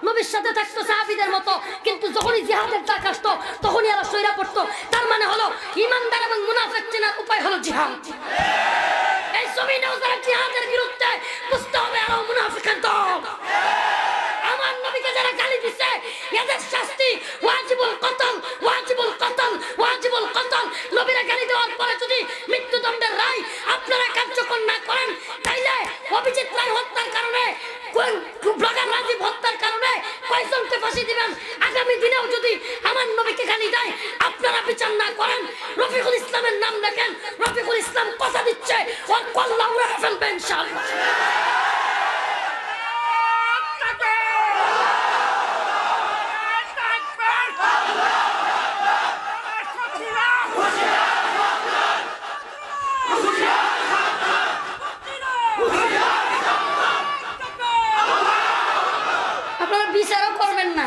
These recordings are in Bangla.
নবীর সাথে থাকতো সাহাবীদের মতো, কিন্তু যখনই জিহাদের ডাক আসতো তখনই এরা সইরা পড়তো। তার মানে হলো ইমানদার এবং মুনাফিক চেনার উপায় হলো জিহাদ। এই জমিনেও যারা জিহাদের বিরুদ্ধে, বুঝতে হবে এরা মুনাফিকের দল। আমার নবীকে যারা গালি দিছে এদের শাস্তি ওয়াজিবুল কতল, ওয়াজিবুল কতল, ওয়াজিবুল কতল। নবীরা গালি দেওয়ার পরে যদি মৃত্যুদণ্ডের রায় আপনারা কার্যকর না করেন, তাইলে অভিজিৎ রায় হত্যার কারণে, ব্লগার রাজীব হত্যার কারণে কয়জনকে ফাঁসি দিবেন? আগামী দিনেও যদি আমার নবীকে গালি দেয় আপনারা বিচার না করেন, রফিকুল ইসলামের নাম দেখেন, রফিকুল ইসলাম কথা দিচ্ছে ওর কল্লা উড়ে ফেলবে ইনশাআল্লাহ। বিচারও করবেন না,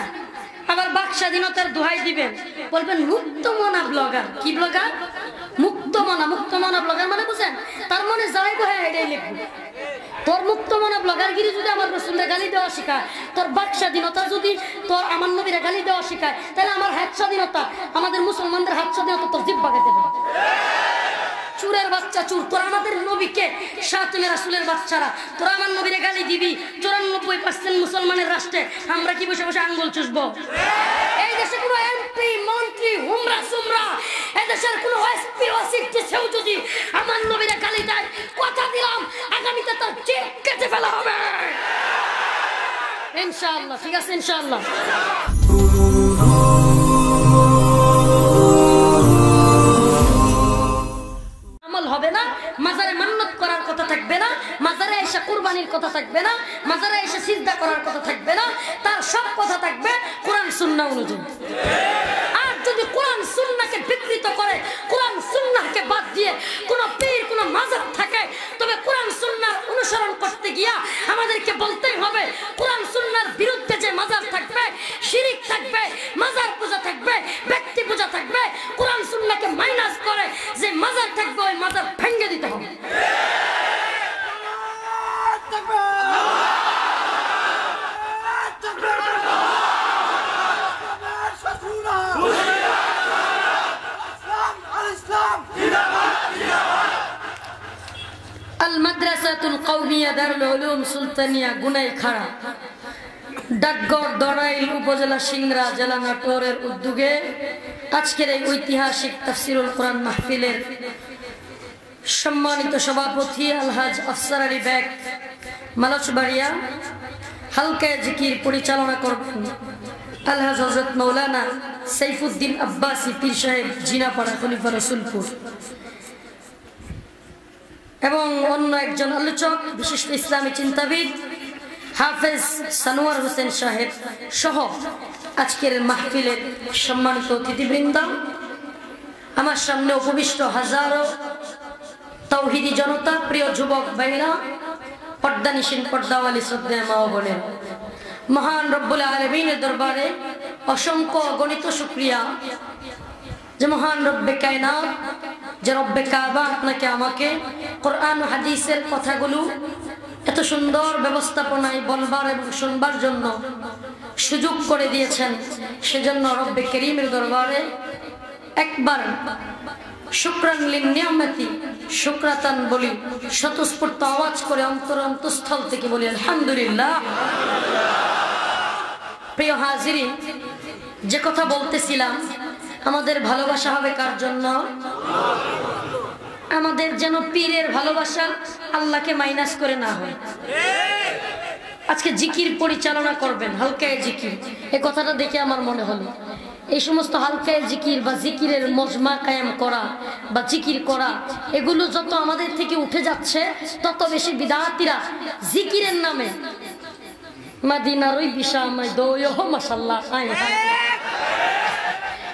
আবার বাক স্বাধীনতার দোহাই দিবেন, বলবেন মুক্তমনা ব্লগার। কি ব্লগার? মুক্তমনা। মুক্তমনা ব্লগার মানে বুঝেন? তার মনে যাইব, হ্যাঁ এটাই লিখবো। তোর মুক্তমনা ব্লগারগিরি যদি আমার রাসূলের গালি দেওয়া শেখায়, তোর বাক স্বাধীনতা যদি তোর আমার নবীর গালি দেওয়া শেখায়, তাহলে আমার হাত স্বাধীনতা, আমাদের মুসলমানদের হাত স্বাধীনতা তোর জিহ্বাকে দেবে। চুরের বাচ্চা চুর, তোরা আমাদের নবীকে, শাতিমের রাসূলের বাচ্চারা, তোরা আমার নবীরে গালি দিবি। 94% মুসলমানের রাষ্ট্রে আমরা কি বসে বসে আঙ্গুল চুষবো? এই দেশে কোনো এমপি মন্ত্রী হুমরা সুমরা, এই দেশের কোনো এসপি ওসিটি সেও যদি আমার নবীরে গালি দেয়, কথা দিলাম আগামীতে তার চেক কেটে ফেলা হবে ইনশাআল্লাহ। ঠিক আছে ইনশাআল্লাহ। হবে না, মাজারে মান্নত করার কথা থাকবে না, মাজারে এসে কুরবানির কথা থাকবে না, মাজারে এসে সিজদা করার কথা থাকবে না, তার সব কথা থাকবে কোরআন সুন্নাহ অনুযায়ী। আর যদি কোরআন সুন্নাহকে বিকৃত করে, কোরআন সুন্নাহকে বাদ দিয়ে কোন পীর কোন মাজার থাকে, তবে কোরআন সুন্নাহ অনুসরণ করতে গিয়া আমাদেরকে বলতেই হবে কোরআন সুন্নাহর বিরুদ্ধে যে মাজার থাকবে, শিরিক থাকবে, মাজার পূজা থাকবে, ব্যক্তি পূজা থাকবে, কোরআন সুন্নাহকে মাইনাস করে যে মাজার থাকবে ওই মাজার ভেঙে দিতে হবে। আল মাদ্রাসাতুল কওমিয়া দারুল উলুম সুলতানিয়া গুনাইখাড়া, ডাকঘর দড়াইল, উপজেলা সিংড়া, জেলা নাটোরের উদ্যোগে আজকের এই ঐতিহাসিক তাফসিরুল কোরআন মাহফিলের সম্মানিত সভাপতি আলহাজ আফসার আলী বেগ মালচবাড়িয়া, হালকা জিকির পরিচালনা করবেন আলহাজ হযরত মাওলানা সাইফুদ্দিন আব্বাসী পীর সাহেব, জিনাপাড়া, খলিফা রসুলপুর, এবং অন্য একজন আলোচক বিশিষ্ট ইসলামী চিন্তাবিদ হাফেজ সানোয়ার হোসেন সাহেব সহ আজকের মাহফিলের সম্মানিত অতিথিবৃন্দ, আমার সামনে উপবিষ্ট হাজারো তাওহীদি জনতা, প্রিয় যুবক ভাইরা, পর্দানিশীন পর্দাওয়ালী শ্রদ্ধেয় মা ও বোনেরা, মহান রব্বুল আলামিনের দরবারে অসংখ্য অগণিত শুকরিয়া যে মহান রব্বে কায়নাত, যে রব্বে কাবা আপনাকে আমাকে কোরআন ও হাদিসের কথাগুলো এত সুন্দর ব্যবস্থাপনায় বলবার এবং শুনবার জন্য সুযোগ করে দিয়েছেন। সেজন্য রব্বে করিমের দরবারে একবার শুকরান লিন্নিয়ামতি শুকরাতান বলি, স্বতঃস্ফূর্ত আওয়াজ করে অন্তর অন্তঃস্থল থেকে বলি আলহামদুলিল্লাহ। প্রিয় হাজিরিন, যে কথা বলতেছিলাম, আমাদের ভালোবাসা হবে কার জন্য? আমাদের যেন পীরের ভালোবাসা আল্লাহকে মাইনাস করে না হয়। আজকে জিকির পরিচালনা করবেন, হালকায় জিকির, এই কথাটা দেখে আমার মনে হলো এই সমস্ত হালকায় জিকির বা জিকিরের মজমা কায়েম করা বা জিকির করা, এগুলো যত আমাদের থেকে উঠে যাচ্ছে তত বেশি বিদআতীরা জিকিরের নামে মাদিনার ওই বিশামায় দোয়হ মাশাআল্লাহ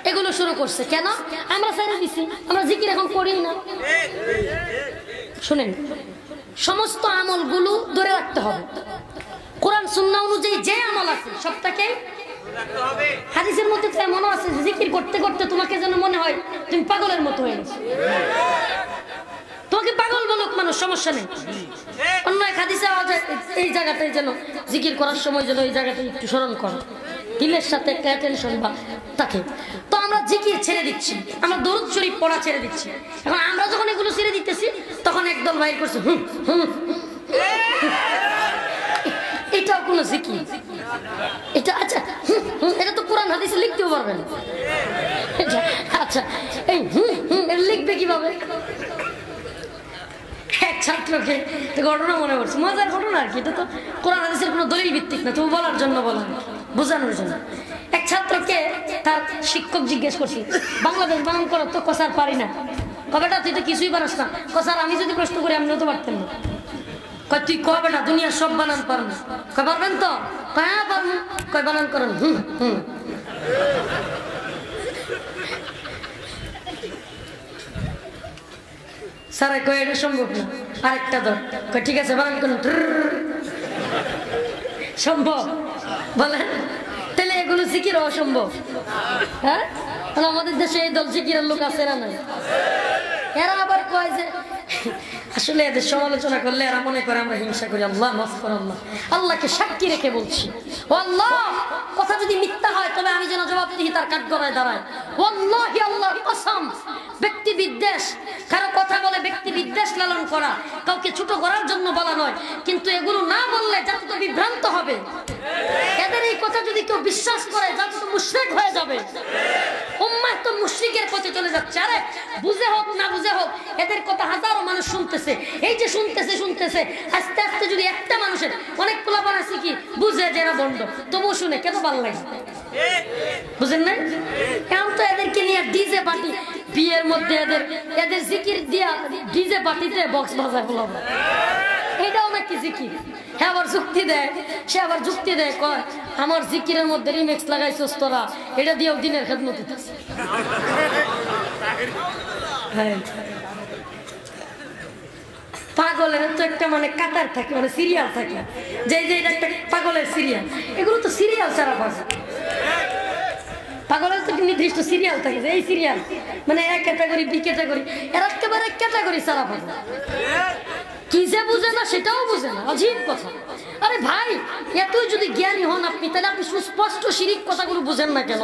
এগুলো শুরু করছে। কেন? আমরা ছেড়ে দিছি, আমরা জিকির এখন করি না। শুনেন, সমস্ত আমলগুলো ধরে রাখতে হবে। কোরআন সুন্নাহ অনুযায়ী যে আমল আছে সবটাকে হাদিসের মধ্যে তো এমনও আছে জিকির করতে করতে তোমাকে যেন মনে হয় তুমি পাগলের মতো হয়ে গেছো। তোমাকে আমাকে পাগল বলুক মানুষ, সমস্যা নেই। অন্য এক হাদিসে এই জায়গাটাই যেন জিকির করার সময় যেন এই জায়গাটাই একটু স্মরণ করো, দিলের সাথে একটা টেনশন বা থাকে। তো আমরা জিকির ছেড়ে দিচ্ছি, আমরা দরুদ শরীফ পড়া ছেড়ে দিচ্ছি। এখন আমরা যখন এগুলো ছেড়ে দিতেছি তখন একদল বাইর করছে হুম হুম, এটাও কোনো জিকির? এটা আচ্ছা এটা তো কোরআন হাদিসে লিখতেও পারবেন। আচ্ছা এই লিখবে কিভাবে? এক ছাত্রকে ঘটনা মনে পড়ছে, মজার ঘটনা আর কি। এটা তো কোরআন হাদিসের কোনো দলিল ভিত্তিক না, তবু বলার জন্য বলা, বোঝানোর জন্য। এক ছাত্রকে তার শিক্ষক জিজ্ঞেস করছি, বাংলাদেশ বানান করো তো, কসার পারি না। কবেটা তুই তো কিছুই বানাস না। কসার আমি যদি প্রশ্ন করি আমিও তো পারতেন না। কয় তুই কবে না দুনিয়ার সব বানান পারো না। কয় পারবেন তো? কয় হ্যাঁ পারবো। কয় বানান করেন? হুম হুম। স্যার কয় এটা সম্ভব না, আরেকটা ধর। কয় ঠিক আছে বানান করেন। সম্ভব বলেন? তাহলে এগুলো জিকির অসম্ভব? হ্যাঁ, আমাদের দেশে এই দল জিকিরের লোক আছে না নাই? এরা আবার কয় যে আসলে এদের সমালোচনা করলে এরা মনে করে আমরা হিংসা করি। আল্লাহ মাফ করুন, আল্লাহ আল্লাহকে সাক্ষী রেখে বলছি, ও আল্লাহ কথা যদি মিথ্যা হয় তবে আমি যেন জবাবদিহিতার কাঠগড়ায় দাঁড়াই। ওয়াল্লাহি আল্লাহর কসম, ব্যক্তি বিদ্বেষ, কারো কথা বলে ব্যক্তি বিদ্বেষ লালন করা কাউকে ছোট করার জন্য বলা নয়, কিন্তু এগুলো না বললে যাতে তো বিভ্রান্ত হবে। এদের এই কথা যদি কেউ বিশ্বাস করে যাতে তো মুশরিক হয়ে যাবে, উম্মাহ তো মুশরিকের পথে চলে যাচ্ছে। আরে বুঝে হোক না বুঝে হোক এদের কথা হাজারো মানুষ শুনতেছে। এই যে শুনতেছে আস্তে আস্তে যদি একটা মানুষের, অনেক পোলাপান আছে কি বুঝে যে এরা বন্ধ, তবুও শুনে কেন ভালো লাগে, বুঝেন না? এখন তো এদেরকে নিয়ে ডিজে পার্টি, বিয়ের মধ্যে এদের জিকির দিয়া ডিজে পার্টিতে বক্স বাজায় পোলাপান, এটাও নাকি জিকির। হ্যাঁ আবার যুক্তি দেয় কয় আমার জিকিরের মধ্যে রিমিক্স লাগাইছস তোরা, এটা দিয়েও দিনের খেদমত দিতেছে। পাগলের তো একটা মানে কাতার থাকে, মানে সিরিয়াল থাকে, যে এটা একটা পাগলের সিরিয়াল। এগুলো তো সিরিয়াল ছাড়া পাগলের তো নির্দিষ্ট সিরিয়াল থাকে, যে এই সিরিয়াল মানে এক ক্যাটাগরি বি ক্যাটাগরি, এর একেবারে ক্যাটাগরি ছাড়া পাগল। কি যে বুঝে না সেটাও বুঝে না, অজীব কথা। আরে ভাই এতই যদি জ্ঞানী হন আপনি, তাহলে আপনি সুস্পষ্ট শিরিক কথাগুলো বুঝেন না কেন?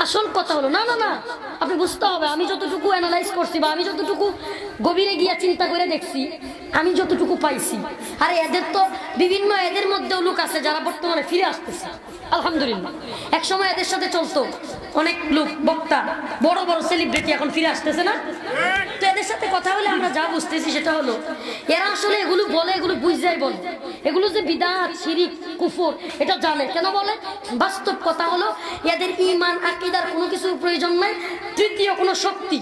আসল কথা হলো না না না, আপনি বুঝতে হবে। আমি যতটুকু অ্যানালাইজ করছি বা আমি যতটুকু গভীরে গিয়া চিন্তা করে দেখছি, আমি যতটুকু পাইছি, আরে এদের তো বিভিন্ন, এদের মধ্যেও লোক আছে যারা বর্তমানে ফিরে আসতেছে, আলহামদুলিল্লাহ। এক সময় এদের সাথে চলতো অনেক লোক, বক্তা, বড় বড় সেলিব্রিটি এখন ফিরে আসতেছে না? তো এদের সাথে কথা বলে আমরা যা বুঝতেছি সেটা হলো এরা আসলে এগুলো বলে, এগুলো বুঝাই বলে, এগুলো যে বিদআত, শিরিক, কুফর এটা জানে। কেন বলে? বাস্তব কথা হলো এদের ঈমান আকীদার কোনো কিছুর প্রয়োজন নাই, তৃতীয় কোনো শক্তি,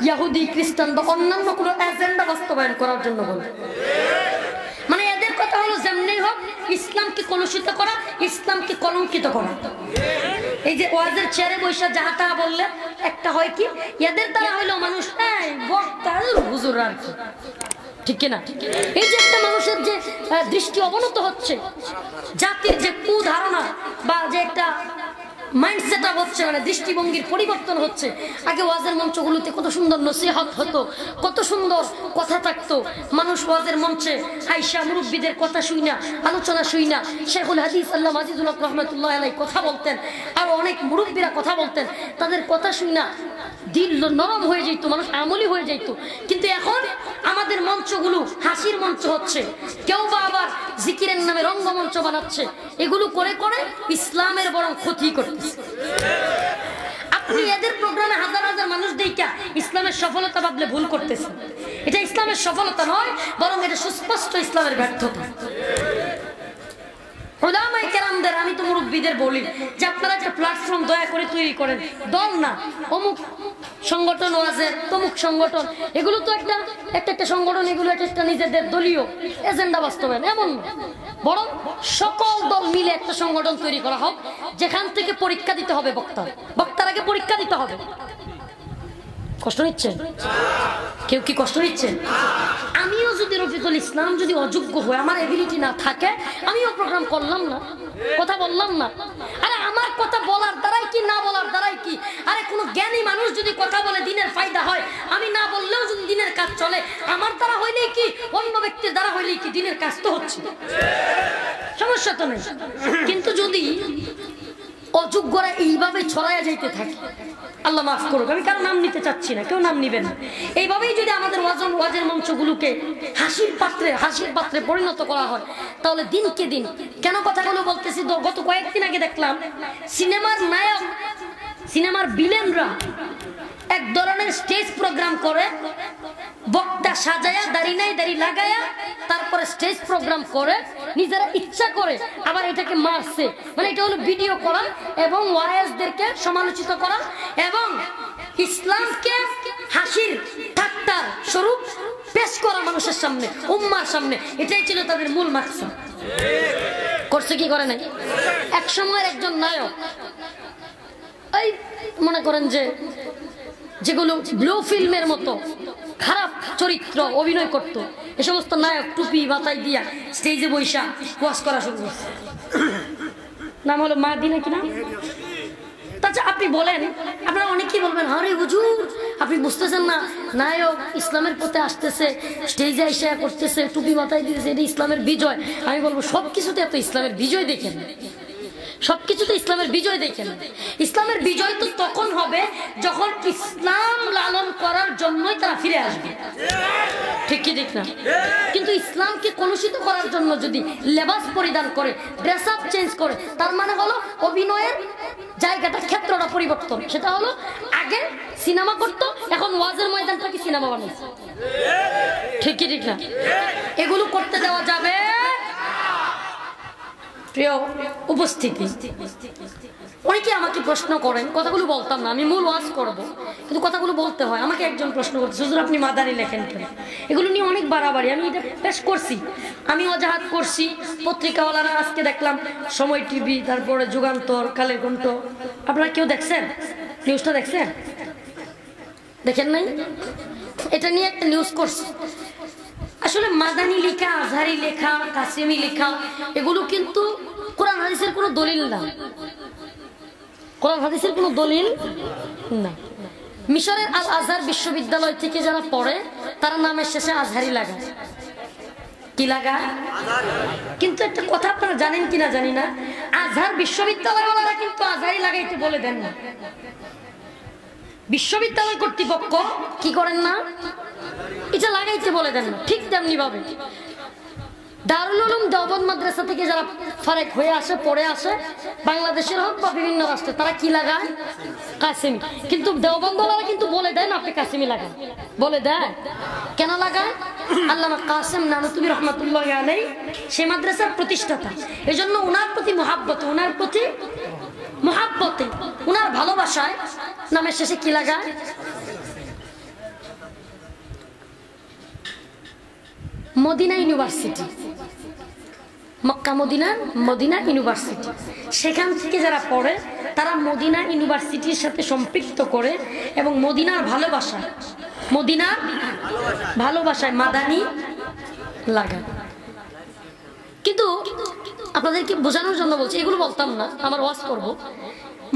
ইহুদি, খ্রিস্টান বা অন্যান্য কোনো এজেন্ডা বাস্তবায়ন করার জন্য বলে। মানে এদের কথা হলো যেমনি হোক ইসলামকে কলুষিত করা, ইসলামকে কলঙ্কিত করা। এই যে ওয়াজের চেয়ারে বৈশা যাহা তাহা বললে একটা হয় কি, এদের দ্বারা হইলো মানুষ বক্তা হুজুর আর কি, ঠিক কিনা? এই যে একটা মানুষের যে দৃষ্টি অবনত হচ্ছে, জাতির যে কুধারণা বা যে একটা মাইন্ডসেট আপ হচ্ছে, মানে দৃষ্টিভঙ্গির পরিবর্তন হচ্ছে। আগে ওয়াজের মঞ্চগুলোতে কত সুন্দর নসিহত হতো, কত সুন্দর কথা থাকতো, মানুষ ওয়াজের মঞ্চে আয়েশা মুরব্বিদের কথা শুইনা, আলোচনা শুইনা, শেখুল হাদিস আল্লামা আজিজুল হক রহমাতুল্লাহ আলাইহি কথা বলতেন, আর অনেক মুরব্বিরা কথা বলতেন, তাদের কথা শুইনা দিল নরম হয়ে যেত, মানুষ আমলি হয়ে যেত। কিন্তু এখন আমাদের মঞ্চগুলো হাসির মঞ্চ হচ্ছে, কেউ বা আবার জিকিরের নামে রঙ্গমঞ্চ বানাচ্ছে। এগুলো করে করে ইসলামের বরং ক্ষতি করতেছে। আপনি এদের প্রোগ্রামে হাজার হাজার মানুষ দেখা ইসলামের সফলতা ভাবলে ভুল করতেছে। এটা ইসলামের সফলতা নয়, বরং এটা সুস্পষ্ট ইসলামের ব্যর্থতা। উলামায়ে কেরামদের, আমি তো মুরব্বীদের বলি যে আপনারা একটা প্ল্যাটফর্ম দয়া করে তৈরি করেন, দল না অমুক সংগঠন ওয়াজের, তমুক সংগঠন, এগুলো তো একটা সংগঠন, এগুলো একটা নিজেদের দলীয় এজেন্ডা বাস্তবায়ন, এমন না। বরং সকল দল মিলে একটা সংগঠন তৈরি করা হোক, যেখান থেকে পরীক্ষা দিতে হবে বক্তার আগে পরীক্ষা দিতে হবে। কষ্ট নিচ্ছেন? কেউ কি কষ্ট নিচ্ছেন? আমিও যদি রফিকুল ইসলাম যদি অযোগ্য হয়, আমার এবিলিটি না থাকে, আমিও প্রোগ্রাম করলাম না, কথা বললাম না। আরে আমার কথা বলার দ্বারাই কি, না বলার দ্বারাই কি? আরে কোনো জ্ঞানী মানুষ যদি কথা বলে দিনের ফায়দা হয়, আমি না বললেও যদি দিনের কাজ চলে, আমার দ্বারা হইলেই কি অন্য ব্যক্তির দ্বারা হইলেই কি দিনের কাজ তো হচ্ছে, সমস্যা তো নেই। কিন্তু যদি অযোগ্যরা এইভাবে ছড়াইয়া যাইতে থাকে, আল্লাহ মাফ করুক, আমি কারো নাম নিতে চাচ্ছি না, কেউ নাম নিবেন না, এইভাবেই যদি আমাদের ওয়াজের মঞ্চগুলোকে হাসির পাত্রে পরিণত করা হয়, তাহলে দিনকে দিন কেন কথাগুলো বলতেছি, গত কয়েকদিন আগে দেখলাম সিনেমার নায়ক, সিনেমার ভিলেনরা এক ধরনের স্টেজ প্রোগ্রাম করে, বক্তা সাজায়া দাড়ি নাই দাড়ি লাগায়া তারপরে স্টেজ প্রোগ্রাম করে, নিজেরা ইচ্ছা করে আবার এটাকে মারছে, মানে এটা হলো ভিডিও করা এবং ওয়াইজদেরকে সমালোচিত করা এবং ইসলামকে হাসির ঠাট্টার স্বরূপ পেশ করা মানুষের সামনে, উম্মার সামনে, এটাই ছিল তাদের মূল মাকসাদ। করছে কি করে নাই? এক সময়ের একজন নায়ক, এই মনে করেন যে যেগুলো ব্লু ফিল্মের মতো খারাপ চরিত্র অভিনয় করতো, এ সমস্ত নায়ক টুপি মাথায় দিয়া স্টেজে বৈশা ওয়াজ করা শুরু করছে। নাম হলো মাদিনা, কি নাম? আচ্ছা আপনি বলেন, আপনারা অনেকেই বলবেন, আরে হুজুর আপনি বুঝতেছেন না, নায়ক ইসলামের পথে আসতেছে, স্টেজে এসে করতেছে, টুপি মাথায় দিতেছে, এটা ইসলামের বিজয়। আমি বলবো সবকিছুতে এত ইসলামের বিজয় দেখেন, সবকিছুতে ইসলামের বিজয় দেখেন। ইসলামের বিজয় তো তখন হবে যখন ইসলাম লালন করার জন্যই তারা ফিরে আসবে, ঠিক কি ঠিক না? কিন্তু ইসলামকে কলুষিত করার জন্য যদি লেবাস পরিধান করে, ড্রেস আপ চেঞ্জ করে, তার মানে হলো অভিনয়ের জায়গাটা, ক্ষেত্রটা পরিবর্তন। সেটা হলো আগে সিনেমা করতো, এখন ওয়াজের ময়দানটাকে সিনেমা বানাইছে, ঠিক কি ঠিক না? এগুলো করতে দেওয়া যাবে। প্রিয় উপস্থিতি, অনেকে আমাকে প্রশ্ন করেন, কথাগুলো বলতাম না, আমি মূল ওয়াজ করব, কিন্তু কথাগুলো বলতে হয়। আমাকে একজন প্রশ্ন করছে, হুজুর আপনি মাদানি লেখেন কেন? এগুলো নিয়ে অনেক বাড়াবাড়ি, আমি এটা পেশ করছি, আমি অজাহাত করছি, পত্রিকাওয়ালারা আজকে দেখলাম সময় টিভি, তারপরে যুগান্তর, কালের কণ্ঠ, আপনারা কেউ দেখছেন নিউজটা? দেখছেন? দেখেন নাই? এটা নিয়ে একটা নিউজ করছি। আসলে মাদানি লেখা, আজহারি লেখা, কাসেমি লেখা, এগুলো কিন্তু কোরআন হাদিসের কোনো দলিল না, কোরআন হাদিসের কোনো দলিল না। মিশরের আল আজহার বিশ্ববিদ্যালয় থেকে যারা পড়ে তারা নামের শেষে আজহারি লাগায়, কি লাগায়? কিন্তু একটা কথা আপনারা জানেন কিনা জানি না, আজহার বিশ্ববিদ্যালয়ওয়ালারা কিন্তু আজহারি লাগাইতে বলে দেন না, বিশ্ববিদ্যালয় কর্তৃপক্ষ কি করেন না, এটা লাগাইতে বলে দেন না। ঠিক তেমনি ভাবে দারুল উলুম দেওবন্দ মাদ্রাসা থেকে যারা ফারেক হয়ে আসে, পড়ে আসে, বাংলাদেশের হোক বা বিভিন্ন রাষ্ট্রে, তারা কি লাগায়? কাসেমি। কিন্তু দেওবন্দওয়ালারা কিন্তু বলে দেয় না আপনি কাসেমি লাগান, বলে দেয়। কেন লাগায়? আল্লামা কাসেম নানুতুবি রহমাতুল্লাহি আলাইহি সে মাদ্রাসার প্রতিষ্ঠাতা, এজন্য ওনার প্রতি মহাব্বতে, ওনার প্রতি মহাব্বতে, ওনার ভালোবাসায় নামের শেষে কি লাগায়? Medina university, Mecca Medina university, সেখান থেকে যারা পড়ে তারা মদিনা ইউনিভার্সিটির সাথে সম্পৃক্ত করে এবং মদিনার ভালোবাসায় মাদানি লাগায়। কিন্তু আপনাদেরকে বোঝানোর জন্য বলছি, এগুলো বলতাম না, আমার ওয়াজ করব।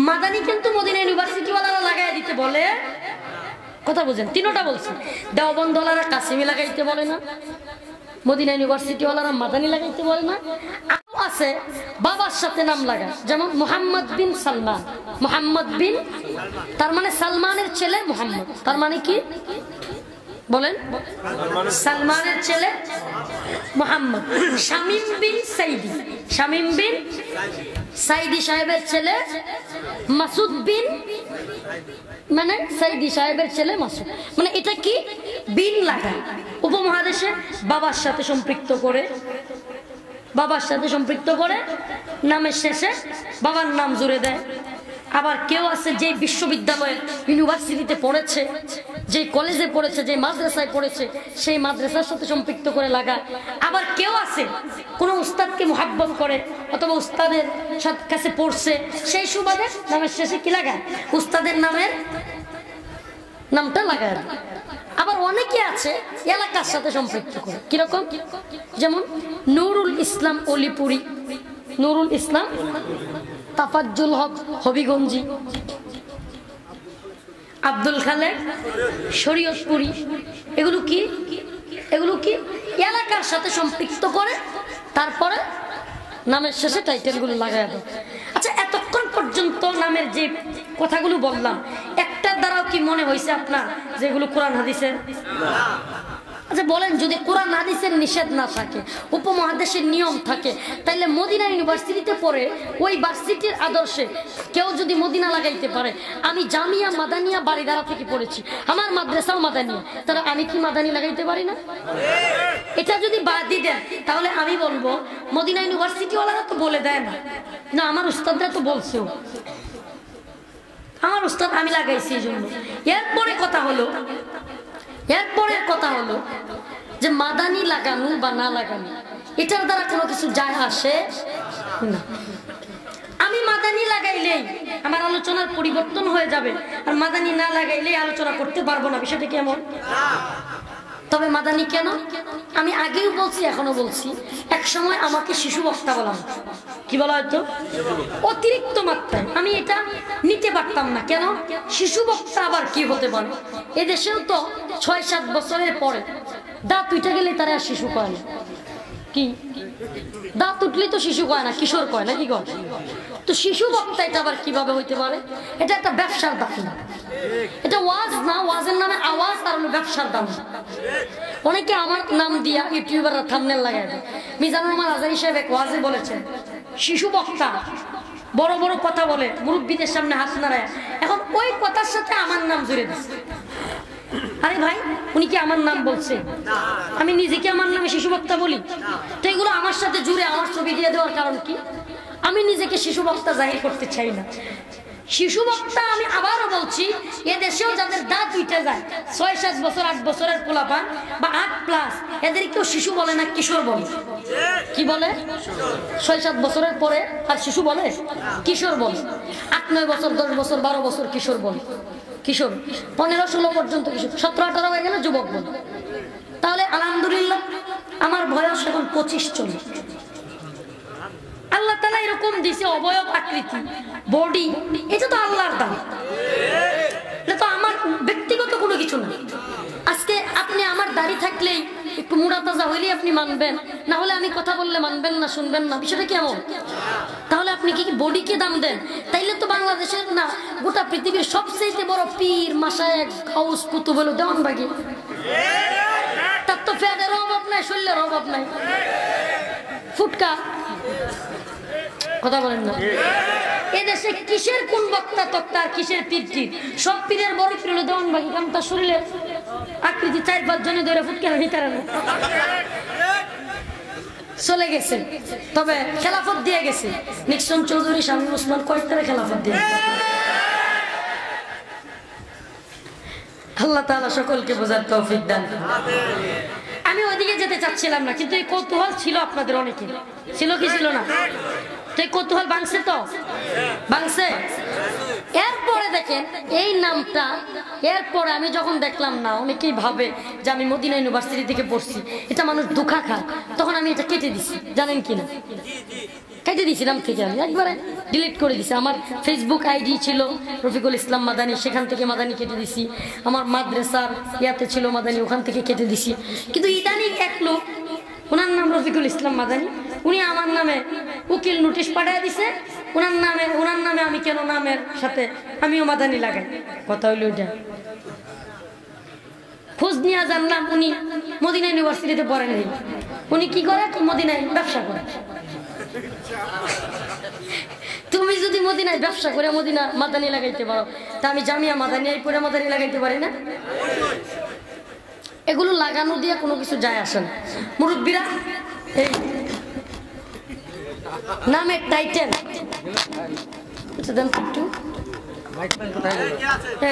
মাদানি কিন্তু মদিনা ইউনিভার্সিটিওয়ালারা লাগাই দিতে বলে, কথা বুঝেন? তিনটা বলছি, দেওবন্দওয়ালারা কাসেমি লাগাইতে বলে না, মদিনা ইউনিভার্সিটিওয়ালারা মাদানি লাগাইতে বলে না। আরো আছে বাবার সাথে নাম লাগা, যেমন মোহাম্মদ বিন সালমান, মোহাম্মদ বিন, তার মানে সালমানের ছেলে মোহাম্মদ, তার মানে কি বলেন? সালমানের ছেলে মোহাম্মদ। শামিম বিন সাইদি, শামিম বিন সাইদি সাহেবের ছেলে মাসুদ বিন, মানে সাইদি সাহেবের ছেলে মাসুদ, মানে এটা কি বিন লাগা, উপমহাদেশে বাবার সাথে সম্পৃক্ত করে, বাবার সাথে সম্পৃক্ত করে নামের শেষে বাবার নাম জুড়ে দেয়। আবার কেউ আছে যে বিশ্ববিদ্যালয়ে ইউনিভার্সিটিতে পড়েছে, যে কলেজে পড়েছে, যে মাদ্রাসায় পড়েছে, সেই মাদ্রাসার সাথে সম্পৃক্ত করে লাগায়। আবার কেউ আছে কোনো উস্তাদকে মুহাব্বত করে অথবা উস্তাদের কাছে পড়ছে, সেই সুবাদে নামের শেষে কি লাগায়? উস্তাদের নামের নামটা লাগায়। আবার অনেকে আছে এলাকার সাথে সম্পৃক্ত করে, কিরকম? যেমন নুরুল ইসলাম অলিপুরি, নুরুল ইসলাম, তাফাজ্জুল হক হবিগঞ্জি, আব্দুল খালেক, শরীয়তপুরি, এগুলো কি এলাকার সাথে সম্পৃক্ত করে তারপরে নামের শেষে টাইটেলগুলো লাগাই দাও। আচ্ছা, এতক্ষণ পর্যন্ত নামের যে কথাগুলো বললাম, একটার দ্বারাও কি মনে হয়েছে আপনার যেগুলো কোরআন হাদিসের? আচ্ছা বলেন, যদি কোরআন হাদিসের নিষেধ না থাকে, উপমহাদেশের নিয়ম থাকে, তাইলে মদিনা ইউনিভার্সিটিতে পড়ে ওই ভার্সিটির আদর্শে কেউ যদি মদিনা লাগাইতে পারে, আমি জামিয়া মাদানিয়া বাড়িধারা থেকে পড়েছি, আমার মাদ্রাসাও মাদানিয়া, তাহলে আমি কি মাদানি লাগাইতে পারি না? এটা যদি বাদই দেন তাহলে আমি বলবো মদিনা ইউনিভার্সিটিওয়ালারা তো বলে দেয় না, না আমার উস্তাদরা তো বলছেও, আমার উস্তাদ আমি লাগাইছি এই জন্য। এরপরে কথা হলো যে মাদানি লাগানো বা না লাগানো এটার দ্বারা কোনো কিছু যায় আসে না। আমি মাদানি লাগাইলেই আমার আলোচনার পরিবর্তন হয়ে যাবে, আর মাদানি না লাগাইলেই আলোচনা করতে পারবো না, বিষয়টা কেমন? তবে মাদানি কেন? আমি আগেও বলছি, এখনো বলছি, এক সময় আমাকে শিশু বক্তা বলা হতো। কি বলা হতো? অতিরিক্ত মাত্রায় আমি এটা নিতে পারতাম না। কেন? শিশু বক্তা আবার কি হতে পারে? এদেশেও তো ৬-৭ বছরের পরে দাঁত উঠে গেলে তারা আর শিশু কয় না। কি দাঁত উঠলেই তো শিশু কয় না, কিশোর কয় না, কি কয়? তো শিশু বক্তা এটা আবার কিভাবে হইতে পারে? এটা একটা ব্যবসার দাম, এটা ওয়াজ না, ওয়াজের নামে আওয়াজ, আর হলো ব্যবসার দাম। অনেকে আমার নাম দিয়া ইউটিউবাররা থাম্বনেল লাগায় দেয়। মিজানুর রহমান আজারি সাহেব এক ওয়াজে বলেছেন, শিশু বক্তা বড় বড় কথা বলে, মুরব্বীদের সামনে হাত নাড়ায়, এখন ওই কথার সাথে আমার নাম জুড়ে দিচ্ছে। আরে ভাই, উনি কি আমার নাম বলছে? আমি নিজেকে আমার নামে শিশু বক্তা বলি, তো এগুলো আমার সাথে জুড়ে আমার ছবি দিয়ে দেওয়ার কারণ কি? আমি নিজেকে শিশু বক্তা জাহির করতে চাই না। শিশু বক্তা আমি আবারও বলছি, এদেশেও যাদের দাঁত উঠে যায়, ৬-৭ বছর ৮ বছরের পোলাপান বা ৮+, এদের কেউ শিশু বলে না, কিশোর বলে। কি বলে? ৬-৭ বছরের পরে আর শিশু বলে, কিশোর বলে। ৮-৯ বছর, 10 বছর, 12 বছর কিশোর বলে। কিশোর 15-16 পর্যন্ত কিশোর, 17-18 হয়ে গেলে যুবক বলে। তাহলে আলহামদুলিল্লাহ আমার বয়স এখন 25 চলে। আল্লাহ তাআলা এরকম দিছে অবয়ব, আকৃতি, বডি, এটা তো আল্লাহর দান, এটা তো আমার ব্যক্তিগত কোনো কিছু না। আজকে আপনি আমার দাড়ি থাকলেই একটু মুড়া তাজা হইলেই আপনি মানবেন, না হলে আমি কথা বললে মানবেন না, শুনবেন না, বিষয়টা কেমন? তাহলে আপনি কি বডিকে দাম দেন? তাইলে তো বাংলাদেশের না, গোটা পৃথিবীর সবচেয়ে বড় পীর, মাশায়েখ, গাউস, কুতুব হলো দেওয়ানবাগী। তার তো ফ্যাটের অভাব নাই, শরীরের অভাব নাই, ফুটকা কথা বলেন না। এদেশে কিসের কোন বক্তা তক্তা, কিসের পীর? সব পীরের বড় পীর হলো দেওয়ানবাগী, কারণ তার শরীরের আকৃতি 4-5 জনে ধরে ফুটকা ভিতরে চলে গেছে। তবে খেলাফত দিয়ে গেছে নিক্সন চৌধুরী, শামীম ওসমান, কয়েকটারে খেলাফত দিয়ে। আল্লাহ তাআলা সকলকে বোঝার তৌফিক দান। আমি ওইদিকে যেতে চাচ্ছিলাম না, কিন্তু এই কৌতূহল ছিল আপনাদের অনেকে, ছিল কি ছিল না? তো এই কৌতূহল ভাঙছে, তো ভাঙছে। এরপরে দেখেন এই নামটা, এরপরে আমি যখন দেখলাম না, অনেকেই ভাবে যে আমি মদিনা ইউনিভার্সিটি থেকে পড়ছি, এটা মানুষ দুঃখা খায়, তখন আমি এটা কেটে দিছি। জানেন কিনা? কেটে দিয়েছিলাম থেকে আমি একবারে ডিলিট করে দিছি। আমার ফেসবুক আইডি ছিল রফিকুল ইসলাম মাদানি, সেখান থেকে মাদানি কেটে দিছি। আমার মাদ্রাসার ইয়াতে ছিল মাদানি, ওখান থেকে কেটে দিছি। কিন্তু ইদানিং এক লোক, ওনার নাম রফিকুল ইসলাম মাদানি, উনি আমার নামে উকিল নোটিশ পাঠিয়ে দিছে। ওনার নামে আমি কেন নামের সাথে আমিও মাদানি লাগাই? কথা হইল ওইটা। খোঁজ নিয়ে জানলাম উনি মদিনা ইউনিভার্সিটিতে পড়েন নাই। উনি কি করে? মদিনায় ব্যবসা করে। তুমি যদি মদিনায় ব্যবসা করে মদিনা মাদানি লাগাইতে পারো, তা আমি জামিয়া মাদানিয়ায় পড়ে মাদানি লাগাইতে পারি না? এগুলো লাগানো দিয়ে কোনো কিছু যায় আসে না। মুরব্বীরা এই নামের টাইটেল একটু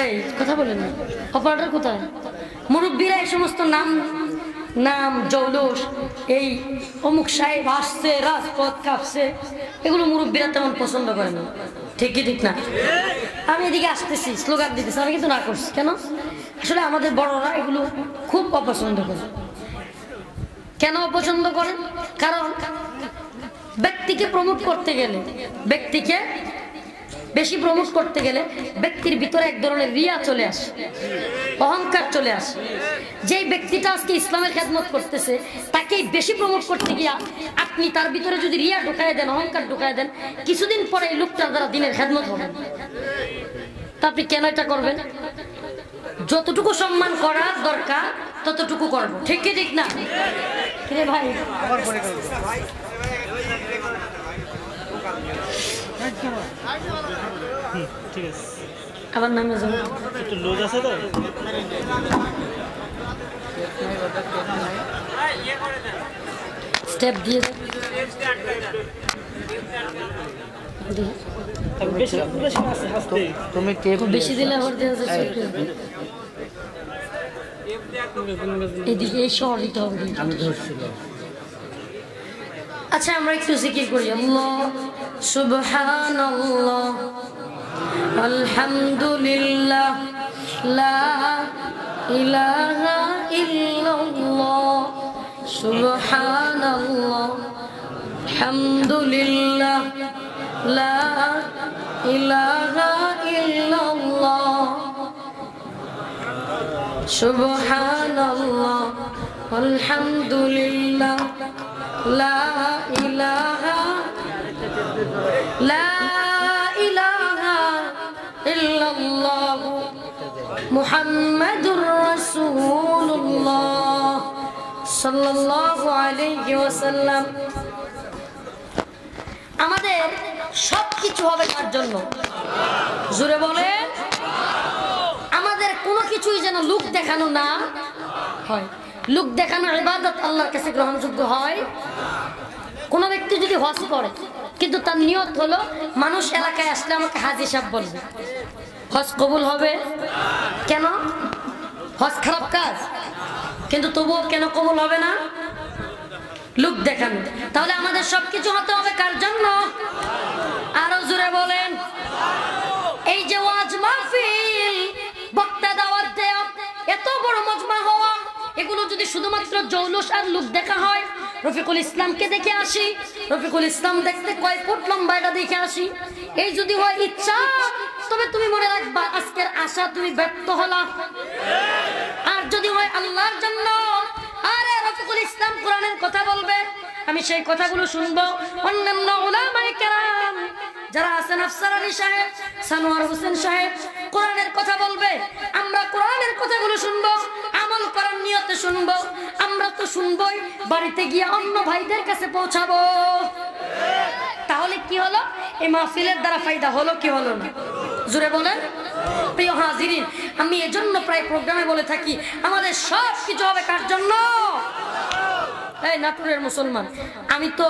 এই কথা বলেন না, অপারেটর কোথায়? মুরব্বীরা এই সমস্ত নাম জৌলুস, এই অমুক সাহেব আসছে, রাজপথ কাঁপছে, এগুলো মুরব্বীরা তেমন পছন্দ করে না। ঠিকই ঠিক না? আমি এদিকে আসতেছি, স্লোগান দিতেছি, আমি কিন্তু না করছি। কেন? আসলে আমাদের বড়রা এগুলো খুব অপছন্দ করে। কেন অপছন্দ করে? কারণ ব্যক্তিকে প্রমোট করতে গেলে, বেশি প্রমোট করতে গেলে ব্যক্তির ভিতরে এক ধরনের রিয়া চলে আসে, অহংকার চলে আসে। যেই ব্যক্তিটা আজকে ইসলামের খেদমত করতেছে তাকে বেশি প্রমোট করতে গিয়া আপনি তার ভিতরে যদি রিয়া ঢুকায় দেন, অহংকার ঢুকায় দেন, কিছুদিন পরে এই লোকটার দ্বারা দিনের খেদমত হবে। তা আপনি কেন এটা করবেন? যতটুকু সম্মান করার দরকার ততটুকু করবো, ঠিক কি ঠিক না? রে ভাই আবার নামে যাবো, একটু লুজ আছে তো। স্টেপ দিয়ে তুমি বেশি দিলে আবার এদিকে এই শহর দিতে হবে। আচ্ছা আমরা একটু জিকির করি। আল্লাহ সুবহানাল্লাহ আলহামদুলিল্লাহ লা ইলাহা ইল্লাল্লাহ সুবহানাল্লাহ আলহামদুলিল্লাহ লা ইলাহা ইল্লাল্লাহ সুবহানাল্লাহ আলহামদুলিল্লাহ লা ইলাহা ইল্লাল্লাহ মুহাম্মাদুর রাসূলুল্লাহ সাল্লাল্লাহু আলাইহি ওয়াসাল্লাম। আমাদের সবকিছু হবে কার জন্য? জোরে বলেন। আমাদের কোনো কিছুই যেন লোক দেখানো না হয়। লোক দেখানো ইবাদত আল্লাহর কাছে গ্রহণযোগ্য হয়। কোন ব্যক্তি যদি হজ করে কিন্তু তার নিয়ত হলো মানুষ এলাকায় আসলে আমাকে হাজী সাহেব বলবে, হজ কবুল হবে? কেন? হজ খারাপ কাজ, কিন্তু তবুও কেন কবুল হবে না? লোক দেখানো। তাহলে আমাদের সবকিছু হতে হবে কার জন্য? আরো জোরে বলেন। এই যে ওয়াজ মাহফিল, বক্তা দাওয়াত দেয়া, এত বড় মজমা হওয়া, এগুলো যদি শুধুমাত্র জৌলুস আর লোক দেখা হয়, রফিকুল ইসলামকে দেখে আসি, রফিকুল ইসলাম দেখতে কয় ফুট লম্বা এটা দেখে আসি, এই যদি হয় ইচ্ছা, তবে তুমি মনে রাখবা আজকের আশা তুমি ব্যর্থ হলা। আর যদি হয় আল্লাহর জন্য, আরে রফিকুল ইসলাম কোরআনের কথা বলবে, আমি সেই কথাগুলো শুনবো। অন্যান্য উলামায়ে কেরাম যারা আছেন, আফসার আলী সাহেব, সানোয়ার হোসেন সাহেব কোরআনের কথা বলবে, আমরা কোরআনের কথাগুলো শুনবো, আমল করার নিয়তে শুনবো। আমরা তো শুনবোই, বাড়িতে গিয়ে অন্য ভাইদের কাছে পৌঁছাবো। তাহলে কি হলো? এই মাহফিলের দ্বারা ফায়দা হলো কি হলো না? জোরে বলেন। প্রিয় হাজিরিন, আমি এজন্য প্রায় প্রোগ্রামে বলে থাকি আমাদের সব কিছু হবে কার জন্য? এই নাটোরের মুসলমান, আমি তো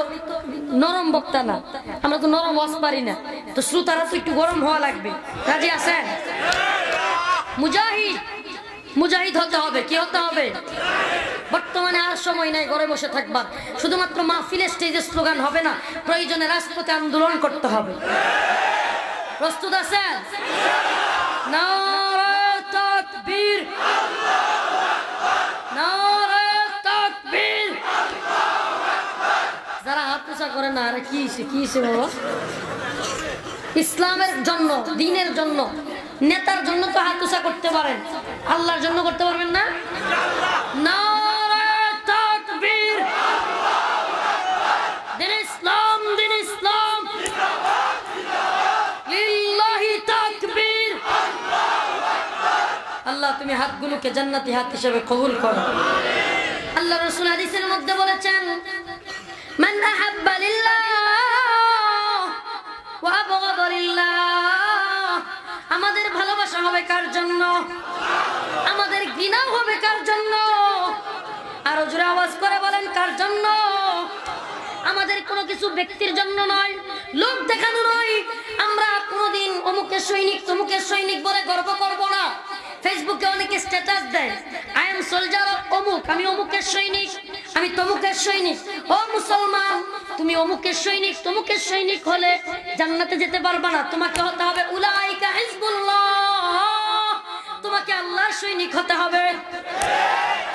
নরম বক্তা না, আমরা তো নরম ওয়াজ পারি না, তো শ্রোতারা তো একটু গরম হওয়া লাগবে। রাজি আছেন? মুজাহিদ, মুজাহিদ হতে হবে। কি হতে হবে? বর্তমানে আর সময় নাই ঘরে বসে থাকবার। শুধুমাত্র মাহফিলের স্টেজে স্লোগান হবে না, প্রয়োজনে রাজপথে আন্দোলন করতে হবে। প্রস্তুত আছেন? নারায়ে তাকবীর, নারায়ে তাকবীর। যারা হাত উঁচা করে না, আরে কি হইছে বাবা? ইসলামের জন্য, দ্বীনের জন্য, নেতার জন্য তো হাত উঁচা করতে পারেন, আল্লাহর জন্য করতে পারবেন না? নারায়ে তাকবীর। দিন ইসলাম, দিন ইসলাম, লিল্লাহি তাকবীর। আল্লাহ তুমি হাতগুলোকে জান্নাতি হাত হিসেবে কবুল করো। আল্লাহ রাসূল হাদিসের মধ্যে বলেছেন, মান আহাব্বা লিল্লাহ ওয়া আবগাদা লিল্লাহ। আমাদের ভালোবাসা হবে কার জন্য? আমাদের ঘৃণা হবে কার জন্য? আরো জোরে আওয়াজ করে বলেন, কার জন্য? আমাদের কোনো কিছু ব্যক্তির জন্য নয়, লোক দেখানো নয়। আমরা কোনোদিন অমুকের সৈনিক তমুকের সৈনিক বলে গর্ব করব না। ফেসবুকে অনেকে স্ট্যাটাস দেয়, আই এম সোলজার অফ অমুক, আমি অমুকের সৈনিক, আমি তমুকের সৈনিক। ও মুসলমান, তুমি অমুকের সৈনিক তমুকের সৈনিক হলে জান্নাতে যেতে পারবা না। তোমাকে হতে হবে উলাইকা হিজবুল্লাহ, তোমাকে আল্লাহর সৈনিক হতে হবে।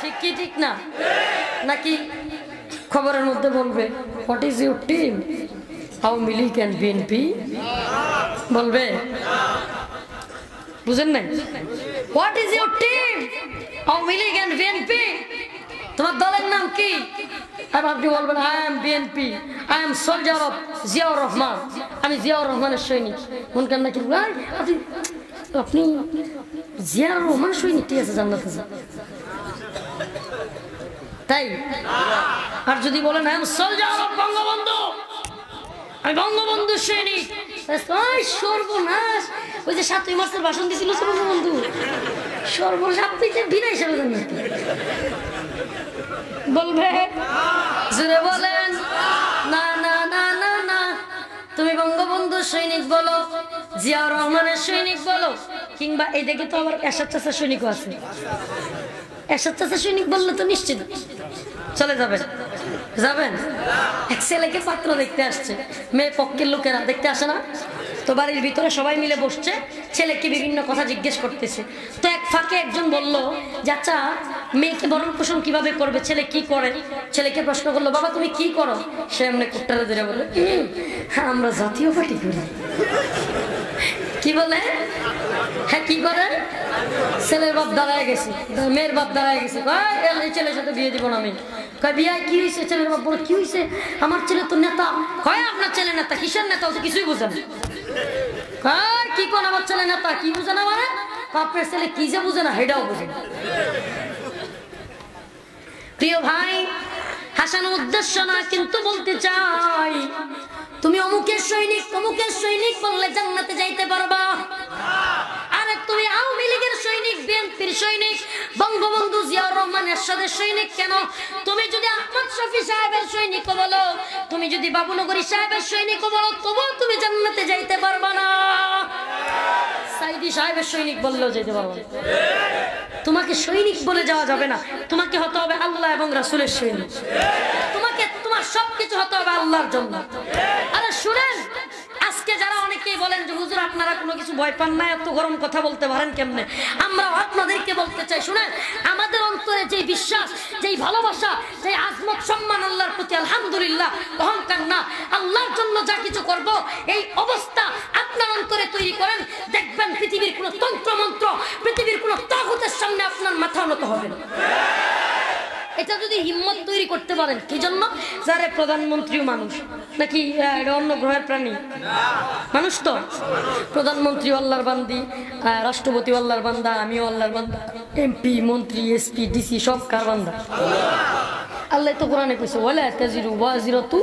ঠিক কি ঠিক না? নাকি খবরের মধ্যে বলবে what is your team, Awami League and BNP? বলবে? বুঝেন নাই? What is your team? Awami League and BNP. তোমার দলের নাম কি? আপনি বলবেন I am BNP, I am soldier of Ziaur Rahman, আমি জিয়াউর রহমানের সৈনিক। মন কেন নাকি আপনি আপনি জিয়াউর রহমান সৈনিক, ঠিক আছে জান্নাতে যান, তাই? আর যদি বলেন I am soldier of Bangabandhu, আমি বঙ্গবন্ধুর সৈনিক, সর্বনাশ। ওই যে 7ই মার্চের ভাষণ দিছিল বঙ্গবন্ধু, সর্বনাশ। আপনি যে বিনা হিসাবে জানেন বলবে? জোরে বলেন না না না না না। তুমি বঙ্গবন্ধুর সৈনিক বলো, জিয়াউর রহমানের সৈনিক বলো, কিংবা এই দেখে তো আবার এরশাদ চাচার সৈনিকও আছে। এরশাদ চাচার সৈনিক বললে তো নিশ্চিত চলে যাবেন। যাবেন? এক ছেলেকে পাত্র দেখতে আসছে, মেয়ে পক্ষের লোকেরা দেখতে আসে না তো, বাড়ির ভিতরে সবাই মিলে বসছে, ছেলেকে বিভিন্ন কথা জিজ্ঞেস করতেছে। তো এক ফাঁকে একজন বলল যে আচ্ছা মেয়েকে ভরণ পোষণ কিভাবে করবে, ছেলে কি করে? ছেলেকে প্রশ্ন করলো বাবা তুমি কি করো? সে এমনি কুট্টারা ধরে বললো আমরা জাতীয় পার্টি করি। কি বলে? হ্যাঁ কি করে? ছেলের বাপ দাঁড়ায় গেছে, মেয়ের বাপ দাঁড়ায় গেছে, এই ছেলের সাথে বিয়ে দিব না আমি। বিয়ে কি হয়েছে? ছেলের বাপ বলে কি হয়েছে? আমার ছেলে তো নেতা। হয় আপনার ছেলে নেতা? কিসের নেতা? হচ্ছে কিছুই বুঝে না। কি কোন আমার ছেলে নেতা? কি বুঝে না মানে? আপনার ছেলে কি যে বুঝে না সেটাও বুঝে না। প্রিয় ভাই, হাসানোর উদ্দেশ্য না, কিন্তু বলতে চাই তুমি অমুকের সৈনিক তমুকের সৈনিক বললে জান্নাতে যাইতে পারবা। আরে তুমি আওয়ামী লীগের সৈনিক, বিএনপির সৈনিক, বঙ্গবন্ধু জিয়াউর রহমান এরশাদের সৈনিক কেন? তুমি যদি আহমদ শফি সাহেবের সৈনিক বলো, তুমি যদি বাবুনগরী সাহেবের সৈনিক বলো, তবুও তুমি জান্নাতে যাইতে পারবা না। সাইদি সাহেবের সৈনিক বললেও যেতে পারবা না। তোমাকে সৈনিক বলে যাওয়া যাবে না, তোমাকে হতে হবে আল্লাহ এবং রাসূলের সৈনিক। তোমাকে তোমার সবকিছু হতে হবে আল্লাহর জন্য। আরে শুনেন, আজকে যারা অনেকেই বলেন যে হুজুর আপনারা কোনো কিছু ভয় পান না, এত গরম কথা বলতে পারেন কেমনে? আমরা আপনাদেরকে বলতে চাই, শুনেন, আমাদের অন্তরে যেই বিশ্বাস, যেই ভালোবাসা, যেই আজমত সম্মান আল্লাহর প্রতি, আলহামদুলিল্লাহ, অহংকার না, আল্লাহর জন্য যা কিছু করব এই অবস্থা আপনার অন্তরে তৈরি করেন, দেখবেন পৃথিবীর কোনো তন্ত্রমন্ত্র, পৃথিবীর কোনো তাগুতের সামনে আপনার মাথা নত হবে না। এটা যদি হিম্মত তৈরি করতে পারেন, কি জন্য? যারা প্রধানমন্ত্রীও মানুষ নাকি অন্য গ্রহের প্রাণী? মানুষ তো। প্রধানমন্ত্রী আল্লাহর বান্দি, রাষ্ট্রপতি আল্লাহর বান্দা, আমিও আল্লাহর বান্দা, এমপি মন্ত্রী এসপি ডিসি সব কার বান্দা? আল্লাহ তো কোরআনে কইছে ওয়ালা তাজিরু ওয়াজিরাতু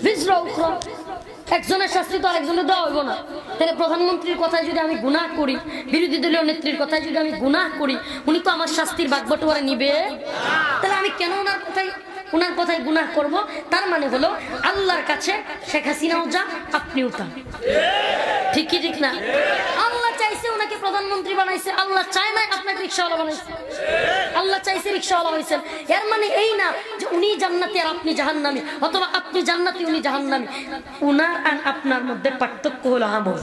বিজরা উখরা। একজনের শাস্তি তো আরেকজনের দেওয়া হইব না। তাহলে প্রধানমন্ত্রীর কথায় যদি আমি গুনাহ করি, বিরোধী দলীয় নেত্রীর কথায় যদি আমি গুনাহ করি, উনি তো আমার শাস্তির ভাগ বটোয়ারা নিবে। তাহলে আমি কেন ওনার কথায় গুনাহ করব? তার মানে হলো আল্লাহর কাছে শেখ হাসিনাও যা, আপনিও তা। ঠিক কি ঠিক না? আল্লাহ চাইছে ওনাকে প্রধানমন্ত্রী বানাইছে, আল্লাহ চায় না আপনাকে রিকশাওয়ালা বানাইছে। আল্লাহ চাইছে রিকশাওয়ালা হয়েছেন, এর মানে এই না যে উনি জান্নাতি আর আপনি জাহান্নামী, অথবা আপনি জান্নাতি উনি জাহান্নামী। উনার আর আপনার মধ্যে পার্থক্য হলো আমল।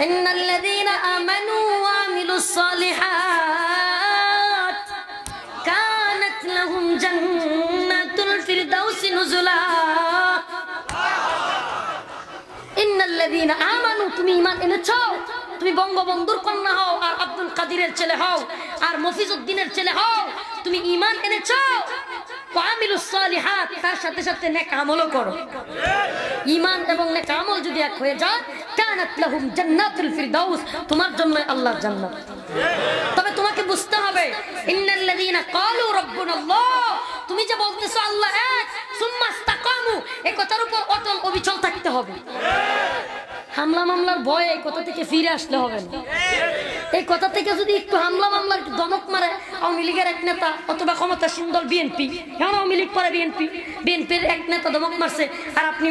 ইন্নাল্লাযীনা আমানু ওয়া আমিলুস সালিহাত কানাত লাহুম জান্নাতুল ফিরদাউসি নুজুলা। ইন্নাল্লাযীনা আমানু, তুমি ঈমান এনেছো, তুমি বঙ্গবন্ধুর কন্যা হও আর আব্দুল কাদিরের ছেলে হও আর মফিজউদ্দিনের ছেলে হও, তুমি ঈমান এনেছো, ওয়া আমিলুস সালিহাত, তার সাথে সাথে নেক আমলও করো। ঈমান এবং নেক আমল যদি এক হয়ে যায়, কানাত লাহুম জান্নাতুল ফিরদাউস, তোমার জন্য আল্লাহর জান্নাত। তবে তোমাকে বুঝতে হবে ইন্নাল্লাযীনা ক্বালু রাব্বুনাল্লাহ, তুমি যে বলতেছো আল্লাহ এক, সুম্মা ইসতাকামু, এই কথার উপর অটল অবিচল থাকতে হবে। হামলা মামলার ভয়ে এই কথা থেকে ফিরে আসলে হবে না। এই কথা থেকে যদি একটু হামলা মামলার দমক মারে আওয়ামী লীগের এক নেতা অথবা ক্ষমতাসীন দল বিএনপি, এখন আওয়ামী লীগ পরে বিএনপির এক নেতা দমক মারছে আর আপনি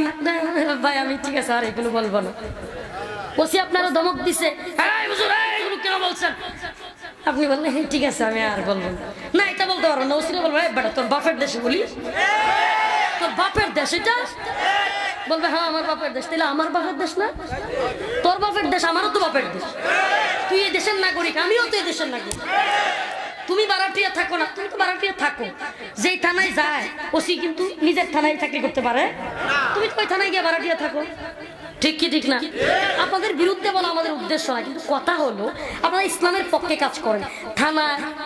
ভাই আমি ঠিক আছে আর এগুলো বলবো না, ওসি আপনারা দমক দিছে, এগুলো কেন বলছেন? আপনি বললেন হ্যাঁ ঠিক আছে আমি আর বলবো না, এটা বলতে পারবো না। ওসিরা বলবো বেটা তোর বাপের দেশে বলি, তোর বাপের দেশ এটা? বলবে হ্যাঁ আমার বাপের দেশ। তাহলে আমার বাপের দেশ না? তোর বাপের দেশ, আমারও তো বাপের দেশ। তুই এই দেশের নাগরিক, আমিও তো এই দেশের নাগরিক। তুমি বারাটিয়া থাকো না, তুমি তো বারাটিয়া থাকো, যেই থানায় যায় ওসি কিন্তু নিজের থানায় চাকরি করতে পারে, তুমি তো ওই থানায় গিয়ে বারাটিয়া থাকো। ঠিক কি ঠিক না? আপনাদের বিরুদ্ধে বলা আমাদের উদ্দেশ্য না, কিন্তু কথা হলো আপনারা ইসলামের পক্ষে কাজ করেন।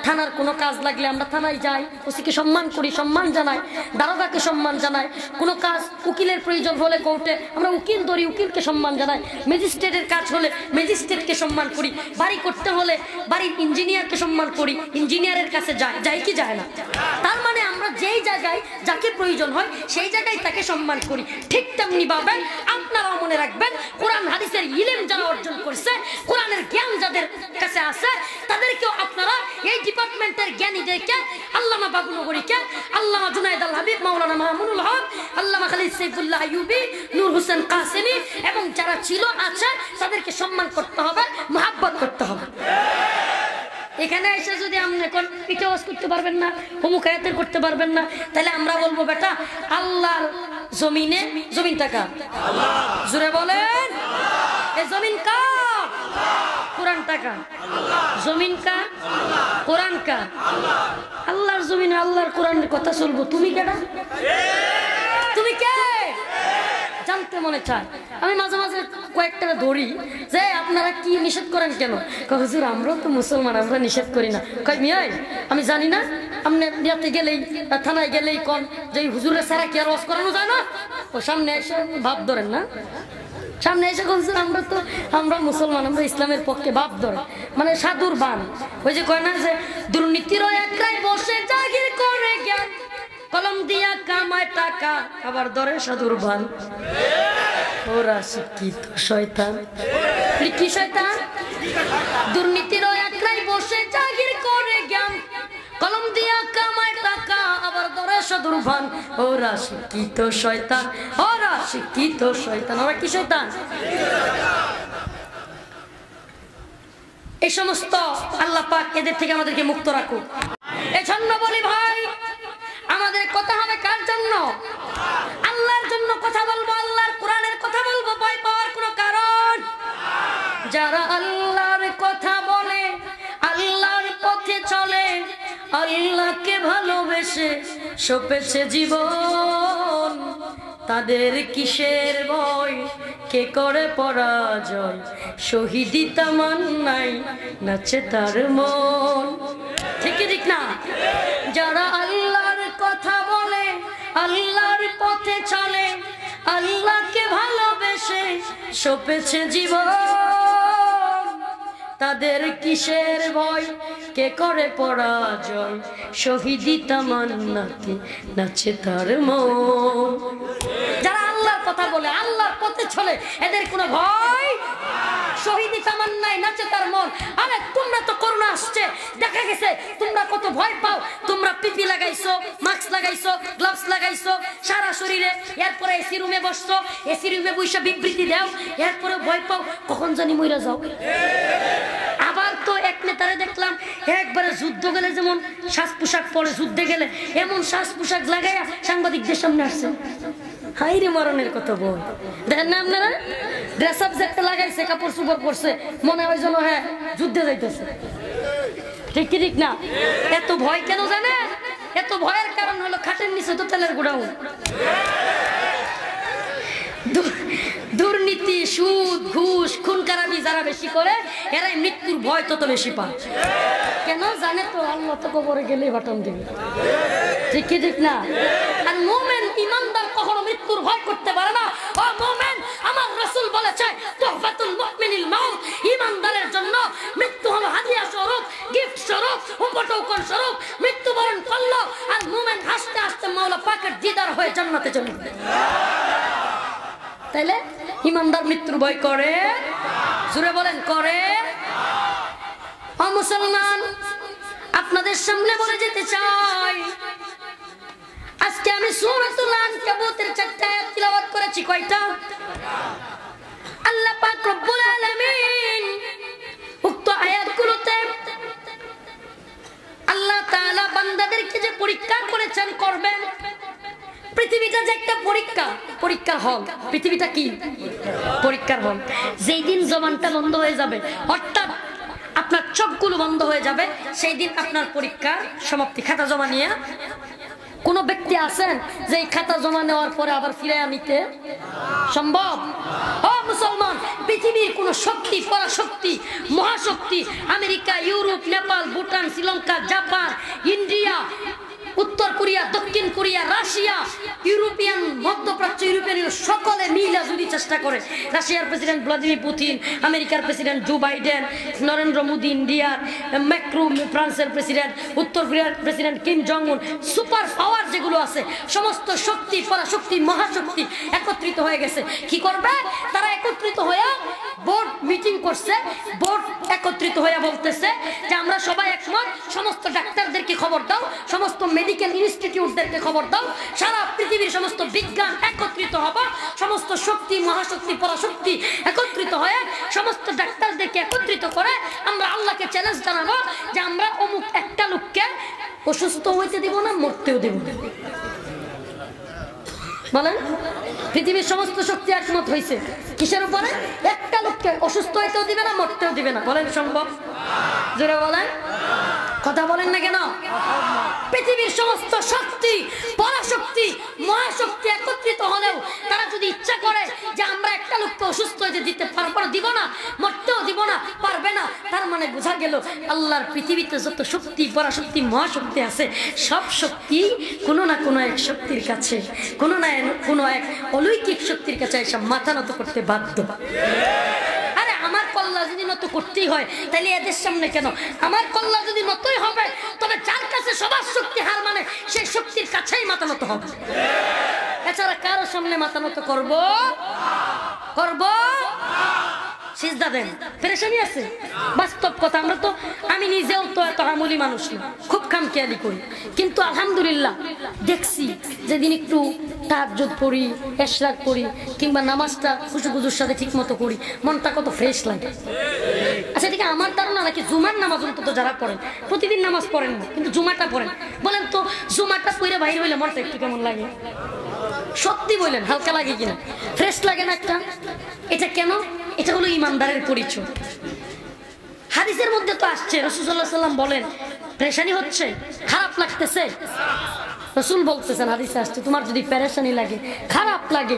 থানার কোনো কাজ লাগলে আমরা থানায় যাই, ওসিকে সম্মান করি, সম্মান জানাই, দারোগাকে সম্মান জানাই। কোনো কাজ উকিলের প্রয়োজন হলে কোর্টে আমরা উকিল ধরি, উকিলকে সম্মান জানাই। ম্যাজিস্ট্রেটের কাজ হলে ম্যাজিস্ট্রেটকে সম্মান করি। বাড়ি করতে হলে বাড়ির ইঞ্জিনিয়ারকে সম্মান করি, ইঞ্জিনিয়ারের কাছে যাই কি যায় না? তার মানে আমরা যেই জায়গায় যাকে প্রয়োজন হয় সেই জায়গায় তাকে সম্মান করি। ঠিক তেমনি ভাবে আপনারাও মনে রাখবেন, কোরআন হাদিসের ইলম যারা অর্জন করছে, কোরআনের জ্ঞান যাদের কাছে আছে, তাদেরকেও আপনারা এই ডিপার্টমেন্টের জ্ঞানীদেরকে, আল্লামা বাবুনগরীকে, আল্লামা জুনায়েদ আল হাবিব, মাওলানা মামুনুল হক, আল্লামা খালিদ সাইফুল্লাহ আইয়ুবী, নূর হোসেন কাসেমী এবং যারা ছিল আছে তাদেরকে সম্মান করতে হবে, মহব্বত করতে হবে। এখানে এসে যদি আপনি এখন পিঠে ওয়াজ করতে পারবেন না, হুমুক আয়াতের করতে পারবেন না, তাহলে আমরা বলবো বেটা আল্লাহর জমিনে, জমিনটা কার? জোরে বলেন, এই জমিন কার? কোরআনটা কার? জমিন কার? কোরআন কার? আল্লাহর জমিনে আল্লাহর কোরআনের কথা চলবো, তুমি কেডা? তুমি কে? জানতে মনে চায়। আমি মাঝে মাঝে কয়েকটা ধরি যে আপনারা কি নিষেধ করেন কেন? হুজুর আমরাও তো মুসলমান, আমরা নিষেধ করি না। কই মিয়াই আমি জানি না, আপনি বিয়াতে গেলেই থানায় গেলেই কন যে হুজুরের সারা কি আর ওয়াজ করানো যায় না? ও সামনে এসে ভাব ধরেন না, সামনে এসে হুজুর আমরা মুসলমান, আমরা ইসলামের পক্ষে ভাব ধরে, মানে সাধুর বান। ওই যে কয় না যে দুর্নীতির একলাই বসে জাগির করে জ্ঞান, কলম দিয়া কামায় টাকা, আবার ধরে সাধুর বান। ওরা শিক্ষিত শয়তান। কি শয়তান? দুর্নীতির একলাই বসে জাগির করে জ্ঞান, কলম দিয়া কামায় টাকা, আবার ধরে সাধুর বান। ওরা শিক্ষিত শয়তান, ওরা শিক্ষিত শয়তান। ওরা কি শয়তান? এই সমস্ত আল্লাহ পাক এদের থেকে আমাদেরকে মুক্ত রাখুক। এজন্য বলি ভাই, আমাদের কথা হবে কার জন্য? আল্লাহর জন্য কথা বলবো, আল্লাহর কোরআনের কথা বলবো। ভয় পাওয়ার কোনো কারণ? যারা আল্লাহর কথা বলে, আল্লাহর পথে চলে, আল্লাহকে ভালোবেসে সপেছে জীবন, তাদের কিসের ভয়? কে করে পরাজয়? শহীদি তামান্নাই নাচে তার মন। ঠিক ঠিক না? যারা আল্লাহর কথা বলে, আল্লাহর পথে চলে, আল্লাহকে ভালোবেসে সপেছে জীবন, তাদের কিসের ভয়? কে করে পরাজয়? শহীদি তামান্নাতে নাচে তার মন। যারা আল্লাহর কথা বলে, আল্লাহর পথে চলে, এদের কোনো ভয়? শহীদি তামান্নায় নাচে তার মন। আরে তোমরা তো করোনা আসছে, দেখা গেছে তোমরা কত ভয় পাও। তোমরা পিপি লাগাইছো, মাস্ক লাগাইছো, গ্লাভস লাগাইছো সারা শরীরে, এরপরে এসি রুমে বসছো, এসি রুমে বসে বিবৃতি দাও, এরপরে ভয় পাও কখন জানি মইরা যাও। আবার তো এক নেতারে দেখলাম একবারে যুদ্ধ গেলে যেমন সাজ পোশাক পরে, যুদ্ধে গেলে এমন সাজ পোশাক লাগাইয়া সাংবাদিকদের সামনে আসছে। হাই রে মরণের কথা বল, দেখেন না আপনারা? ড্রেস আপ যেটা লাগাইছে, কাপড় চোপড় পরছে, মনে হয় যেন হ্যাঁ যুদ্ধে যাইতেছে। ঠিক কি ঠিক না? এত ভয় কেন জানে? এত ভয়ের কারণ হলো খাটের নিচে তো তেলের গোডাউন। দুর্নীতি, সুদ, ঘুষ, খুন খারাপি যারা বেশি করে, এরাই মৃত্যুর ভয় তত বেশি পায়। কেন জানে তো? আল্লাহ তো কবরে গেলেই বাটন দিবে। ঠিক কি ঠিক না? আর মুমিন ইমানদার কখনো মৃত্যুর ভয় করতে পারে না। ও মুমিন, আমার রাসূল বলেছে তুহফাতুল মুমিনিল মাউত, ইমানদারের জন্য মৃত্যু হলো হাদিয়া স্বরূপ, গিফট স্বরূপ, উপটোকন স্বরূপ। মৃত্যুবরণ করলো আর মুমিন হাসতে হাসতে মাওলা পাকের দিদার হয়ে জান্নাতে চলে যাবে। তাইলে ইমানদার মৃত্যুর ভয় করে? জোরে বলেন করে? ও মুসলমান, আপনাদের সামনে বলে যেতে চাই, আজকে আমি সূরাতুল আনকাবুতের 4টা আয়াত তিলাওয়াত করেছি। কয়টা? আল্লাহ পাক রব্বুল আলামিন উক্ত আয়াতগুলোতে আল্লাহ তাআলা বান্দাদেরকে যে পরীক্ষা করেছেন, করবেন। পৃথিবীটা যে একটা পরীক্ষার হল। পৃথিবীটা কি? পরীক্ষার হল। যেই দিন জবানটা বন্ধ হয়ে যাবে, অর্থাৎ আপনার চোখগুলো বন্ধ হয়ে যাবে, সেই দিন আপনার পরীক্ষার সমাপ্তি। খাতা জমা নিয়ে কোন ব্যক্তি আছেন যে এই খাতা জমা নেওয়ার পরে আবার ফিরে নিতে সম্ভব? ও মুসলমান, পৃথিবীর কোন শক্তি, পরাশক্তি, মহাশক্তি, America, Europe, Nepal, Bhutan, Sri Lanka, Japan, India, উত্তর কোরিয়া, দক্ষিণ কোরিয়া, রাশিয়া, ইউরোপিয়ান, মধ্যপ্রাচ্য, ইউরোপিয়ান সকলে মিলে যদি চেষ্টা করে, রাশিয়ার প্রেসিডেন্ট ভ্লাদিমির পুতিন, আমেরিকার president Joe Biden, Narendra Modi ইন্ডিয়ার, ম্যাক্রো ফ্রান্সের প্রেসিডেন্ট, উত্তর কোরিয়ার প্রেসিডেন্ট কিম জং উন, সুপার পাওয়ার যেগুলো আছে সমস্ত শক্তি, পরাশক্তি, মহাশক্তি একত্রিত হয়ে গেছে। কি করবে তারা? একত্রিত হয়ে বোর্ড মিটিং করছে। বোর্ড একত্রিত হয়ে বলতেছে যে আমরা সবাই একমত, সমস্ত ডাক্তারদেরকে খবর দাও, সমস্ত মেডিকেল ইনস্টিটিউটদেরকে খবর দাও, সারা পৃথিবীর সমস্ত বিজ্ঞান একত্রিত হবে, সমস্ত শক্তি, মহাশক্তি, পরাশক্তি একত্রিত হয়ে সমস্ত ডাক্তারদেরকে একত্রিত করে আমরা আল্লাহকে চ্যালেঞ্জ জানাবো যে আমরা অমুক একটা লোককে অসুস্থ হইতে দিব না, মরতেও দেব না। বলেন, পৃথিবীর সমস্ত শক্তি একমত হয়েছে কিসের উপরে? একটা লোককে অসুস্থ হইতেও দিবে না, মরতেও দিবে না। বলেন সম্ভব? জোরে বলেন, কথা বলেন না কেন? পৃথিবীর সমস্ত শক্তি, পরাশক্তি, মহাশক্তি একত্রিত হলেও তারা যদি ইচ্ছা করে যে আমরা একটা লোককে অসুস্থ হইতে দিতে পারবো না, দিব না, মরতেও দিব না, পারবে না, তার মানে বোঝা গেল আল্লাহর পৃথিবীতে যত শক্তি, পরাশক্তি, মহাশক্তি আছে সব শক্তি কোনো না কোনো এক শক্তির কাছে, কোনো না কোনো এক অলৌকিক শক্তির কাছে এসব মাথা নত করতে বাধ্য। আরে আমার কল্লা যদি নত করতেই হয় তাহলে এদের সামনে কেন? আমার কল্লা যদি নতই হবে তবে যার কাছে সবার শক্তি হার মানে সেই শক্তির কাছেই মাথা নত হবে। এছাড়া কারো সামনে মাথা নত করবো? সিজদা দেন, পেরেশানি আছে। বাস্তব কথা, আমি নিজেও তো এত আমলি মানুষ না, খুব খামখেয়ালি করি, কিন্তু আলহামদুলিল্লাহ দেখছি যেদিন একটু তাহাজ্জুদ পড়ি, ইশরাক পড়ি, কিংবা নামাজটা খুশুখুজুর সাথে ঠিক মতো করি, মনটা কত ফ্রেশ লাগে। আচ্ছা ঠিক আমার ধারণা নাকি জুমার নামাজ অন্তত যারা পড়েন, প্রতিদিন নামাজ পড়েন না কিন্তু জুমাটা পড়েন, বলেন তো জুমাটা পড়ে বাইরে হইলে মনটা একটু কেমন লাগে? সত্যি বলেন, হালকা লাগে কিনা? ফ্রেশ লাগে না একটা? এটা কেন? এটা হলো ইমানদারের পরিচয়। হাদিসের মধ্যে তো আসছে, রাসূল সাল্লাল্লাহু আলাইহি ওয়াসাল্লাম বলেন পেরেশানি হচ্ছে, খারাপ লাগতেছে, রাসূল বলতেছেন হাদিসে আসছে তোমার যদি পেরেশানি লাগে, খারাপ লাগে,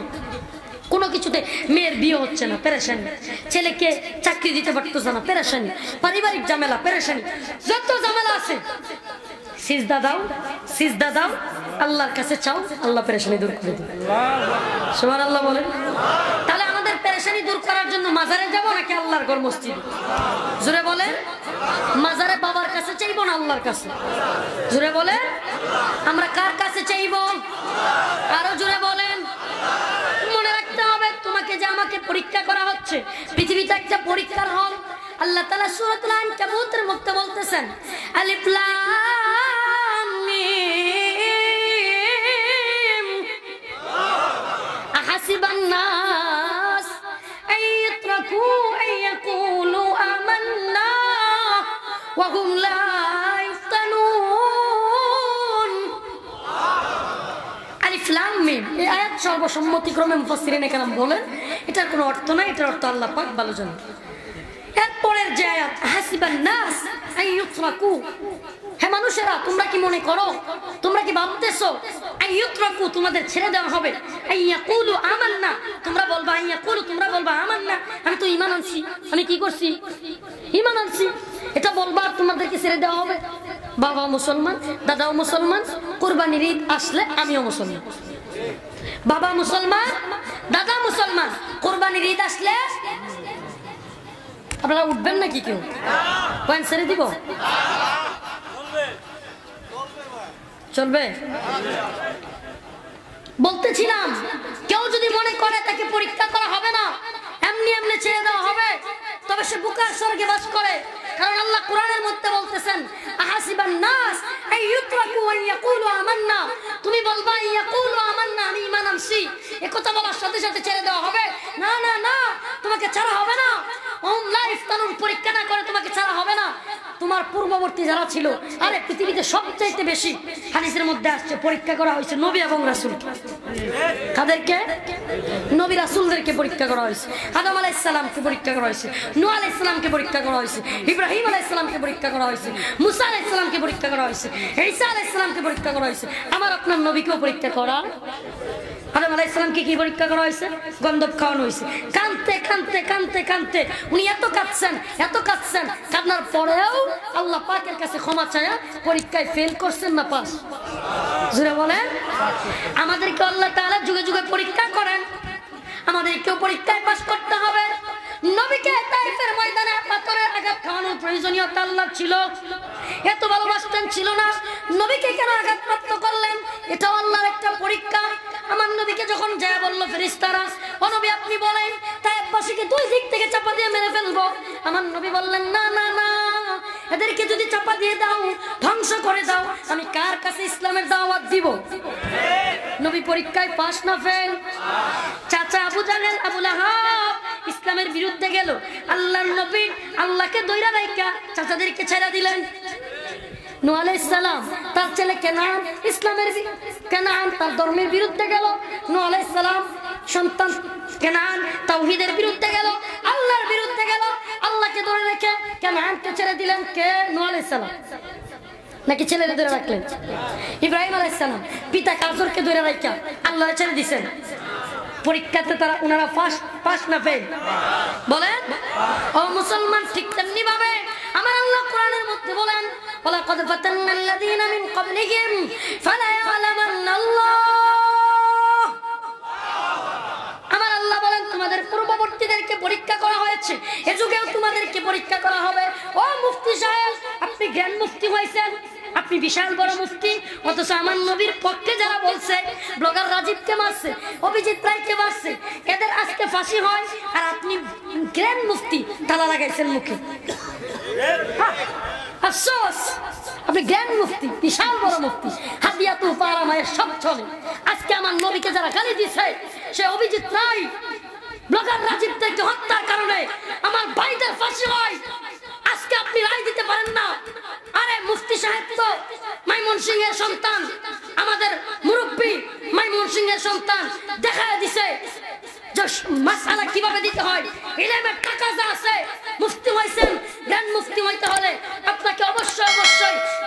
কোনো কিছুতে মেয়ের বিয়ে হচ্ছে না, পেরেশানি, ছেলেকে চাকরি দিতে পারতেছে না, পেরেশানি, পারিবারিক ঝামেলা, পেরেশানি, যত ঝামেলা আছে সিজদা দাও, সিজদা দাও, আল্লাহর কাছে চাও, আল্লাহ পেরেশানি দূর করে দিবে। সুবহানাল্লাহ বলেন। তাহলে আমাদের পেরেশানি দূর করার জন্য মাজারে যাব নাকি আল্লাহর ঘর মসজিদ? জোরে বলেন। মাজারে বাবার কাছে চাইবো না আল্লাহর কাছে? জোরে বলেন। আমরা কার কাছে চাইবো? আরো জোরে বলেন। মনে রাখতে হবে তোমাকে যে আমাকে পরীক্ষা করা হচ্ছে, পৃথিবীতে একটা পরীক্ষার হল। আল্লাহ তাআলা সূরাতুল আনকাবুতের মধ্যে বলতেছেন আলিফ লাম মিম আহাসিবান নাস আইয়াতরাকু আইয়াকুলু আমান্না ওয়া হুম লা ইফতানুন। আলিফ লাম মিম এই আয়াত সর্বসম্মতিক্রমে মুফাসসিরিনে কেরাম বলেন এটার কোনো অর্থ নাই, এটার অর্থ আল্লাহ পাক ভালো জানেন। এরপরের যে আয়াত হাসিবান নাস আইয়ুতরাকু, হে মানুষেরা তোমরা কি মনে করো, তোমরা কি ভাবতেছো আইয়ুতরাকু তোমাদের ছেড়ে দেওয়া হবে, আইয়াকুলু আমান্না তোমরা বলবা, আইয়াকুলু তোমরা বলবা আমান্না আমি তো ঈমান আনছি, আমি কি করছি? ঈমান আনছি, এটা বলবা তোমাদেরকে ছেড়ে দেওয়া হবে? বাবা মুসলমান, দাদাও মুসলমান, কুরবানির ঈদ আসলে আমিও মুসলমান। বাবা মুসলমান, দাদা মুসলমান, কুরবানির ঈদ আসলে আপনারা উঠবেন নাকি? কেউ পয়েন্ট ছেড়ে দিব? চলবে? বলতেছিলাম কেউ যদি মনে করে তাকে পরীক্ষা করা হবে না, এমনি এমনি ছেড়ে দেওয়া হবে, তবে সে বুকার স্বর্গে বাস করে। কারণ আল্লাহ কোরআনের মধ্যে বলতেছেন আহাসিবান নাস আইয়ুতরাকু ওয়া ইয়াকুলু আমান্না, তুমি বলবা ইয়াকুলু আমান্না আমি ঈমান আনছি, এই কথা বলার সাথে সাথে ছেড়ে দেওয়া হবে? না না না, তোমাকে ছাড়া হবে না। ওম লা ইফতানুন পরীক্ষা না করে তোমাকে ছাড়া হবে না। তোমার আমার পূর্ববর্তী যারা ছিল, আরে পৃথিবীতে সবচাইতে বেশি হাদিসের মধ্যে আসছে পরীক্ষা করা হয়েছে নবী এবং রাসূল। কাদেরকে? নবী রাসূলদেরকে পরীক্ষা করা হয়েছে। আদম আলাইহিস সালামকে পরীক্ষা করা হয়েছে, নূহ আলাইহিস সালামকে পরীক্ষা করা হয়েছে, ইব্রাহিম আলাইহিস সালামকে পরীক্ষা করা হয়েছে, মুসা আলাইহিস সালামকে পরীক্ষা করা হয়েছে, ঈসা আলাইহিস সালামকে পরীক্ষা করা হয়েছে। আমার আপনার নবীকেও পরীক্ষা করা। আদম আলাইহিস সালামকে কি পরীক্ষা করা হয়েছে? গন্ধব খাওয়ানো হয়েছে। কাঁদতে কাঁদতে কাঁদতে কাঁদতে উনি এত কাঁদছেন, কান্নার পরেও আল্লাহ পাকের কাছে ক্ষমা চায়া পরীক্ষায় ফেল করছেন না পাস? জোরে বলেন। আমাদেরকে আল্লাহ তাআলা যুগে যুগে পরীক্ষা করেন, আমাদেরকেও পরীক্ষায় পাস করতে হবে। নবীকে তায়েফের ময়দানে পাথরের আঘাত খাওয়ানোর প্রয়োজনীয়তা আল্লাহ ছিল, এত ভালোবাসতেন ছিল না, নবীকে কেন আঘাতপ্রাপ্ত করলেন? এটাও আল্লাহর একটা পরীক্ষা। আমার নবীকে যখন যায় বলল ফেরেশতারা, ও নবী আপনি বলেন তায়েফবাসীকে দুই দিক থেকে চাপা দিয়ে মেরে ফেলবো। আমার নবী বললেন না না না, এদেরকে যদি চাপা দিয়ে দাও, ধ্বংস করে দাও, আমি কার কাছে ইসলামের দাওয়াত দিব? নবী পরীক্ষায় পাস না ফেল? চাচা আবু জাহেল, আবু লাহাব ইসলামের বিরুদ্ধে গেল, আল্লাহর নবী আল্লাহকে দইরা রাইখা চাচাদেরকে ছেড়ে দিলেন। নূহ আলাইহিস সালাম তার ছেলে কেনান কেনান তার ধর্মের বিরুদ্ধে গেল। নূহ আলাইহিস সালাম সন্তান কেনান তাওহীদের বিরুদ্ধে গেল, আল্লাহর বিরুদ্ধে গেল, আল্লাহকে ধরে রেখে কেনানকে ছেড়ে দিলেন কে? নূহ আলাইহিস সালাম। নাকি ছেলেরে ধরে রাখলেন? ইব্রাহিম আলাইহিস সালাম পিতা কাজরকে ধরে রাখা আল্লাহ ছেড়ে দিয়েছেন। পরীক্ষাতে তারা ওনারা পাস না ফেল? বলেন ও মুসলমান, ঠিক তেমনি ভাবে আমার আল্লাহ কোরআনের মধ্যে বলেন, ওয়ালাকাদ ফাতান্নাল্লাযীনা মিন ক্বাবলিহিম ফালা ইয়ালামান্নাল্লাহ। আমার আল্লাহ বলেন তোমাদের পূর্ববর্তীদেরকে পরীক্ষা করা হয়েছে, এ যুগেও তোমাদেরকে পরীক্ষা করা হবে। ও মুফতি সাহেব, আপনি জ্ঞান মুফতি হয়েছেন, আপনি বিশাল বড় মুফতি, অথচ আমার নবীর পক্ষে যারা বলছে, ব্লগার রাজীবকে মারছে, অভিজিৎ রায়কে মারছে, এদের আজকে ফাঁসি হয়, আর আপনি গ্র্যান্ড মুফতি তালা লাগাইছেন মুখে। আফসোস, আপনি গ্র্যান্ড মুফতি, বিশাল বড় মুফতি, হাদিয়াতু পারা মায়ের সব চলে। আজকে আমার নবীকে যারা গালি দিচ্ছে, সে অভিজিৎ রায়, ব্লগার রাজীবদেরকে হত্যার কারণে আমার ভাইদের ফাঁসি হয়, আজকে আপনি রায় দিতে পারেন না। আরে মুফতি সাহেব তো মাইমন সিং এর সন্তান, আমাদের মুরব্বী মাইমন সিং এর সন্তান, দেখা দিছে যে মাসআলা কিভাবে দিতে হয়, ইলমের টাকা যা আছে। মুফতি হইছেন, গ্র্যান্ড মুফতি হইতে হলে আপনাকে অবশ্যই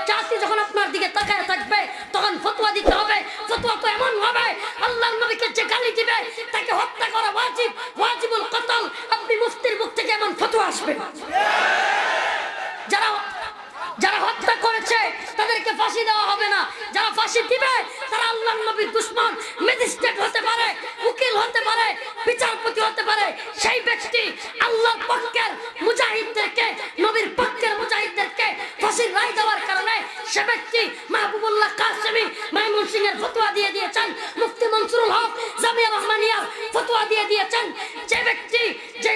জাতি যখন আপনার দিকে তাকায় থাকবে তখন ফতোয়া দিতে হবে। ফতোয়া তো এমন হবে, আল্লাহর নবীকে যে গালি দিবে তাকে হত্যা করা ওয়াজিব, ওয়াজিবুল কতল। আপনি মুফতির মুখ থেকে এমন ফতোয়া আসবে, যারা হত্যা করেছে তাদেরকে ফাঁসি দেওয়া হবে না, যারা ফাঁসি দিবে তারা আল্লাহর নবীর দুশমন, ম্যাজিস্ট্রেট হতে পারে, উকিল হতে পারে, বিচারপতি হতে পারে। সেই ব্যক্তি আল্লাহর পক্ষের মুজাহিদদেরকে, নবীর পক্ষের মুজাহিদদেরকে ফাঁসির রায় দেওয়ার কারণে সে ব্যক্তি মাহবুবুল্লাহ কাসেমি মাইমুন সিং এর ফতোয়া দিয়ে দিয়েছেন, মুফতি মনসুরুল হক জামিয়া রহমানিয়ার ফতোয়া দিয়ে দিয়েছেন। যে ব্যক্তি, যে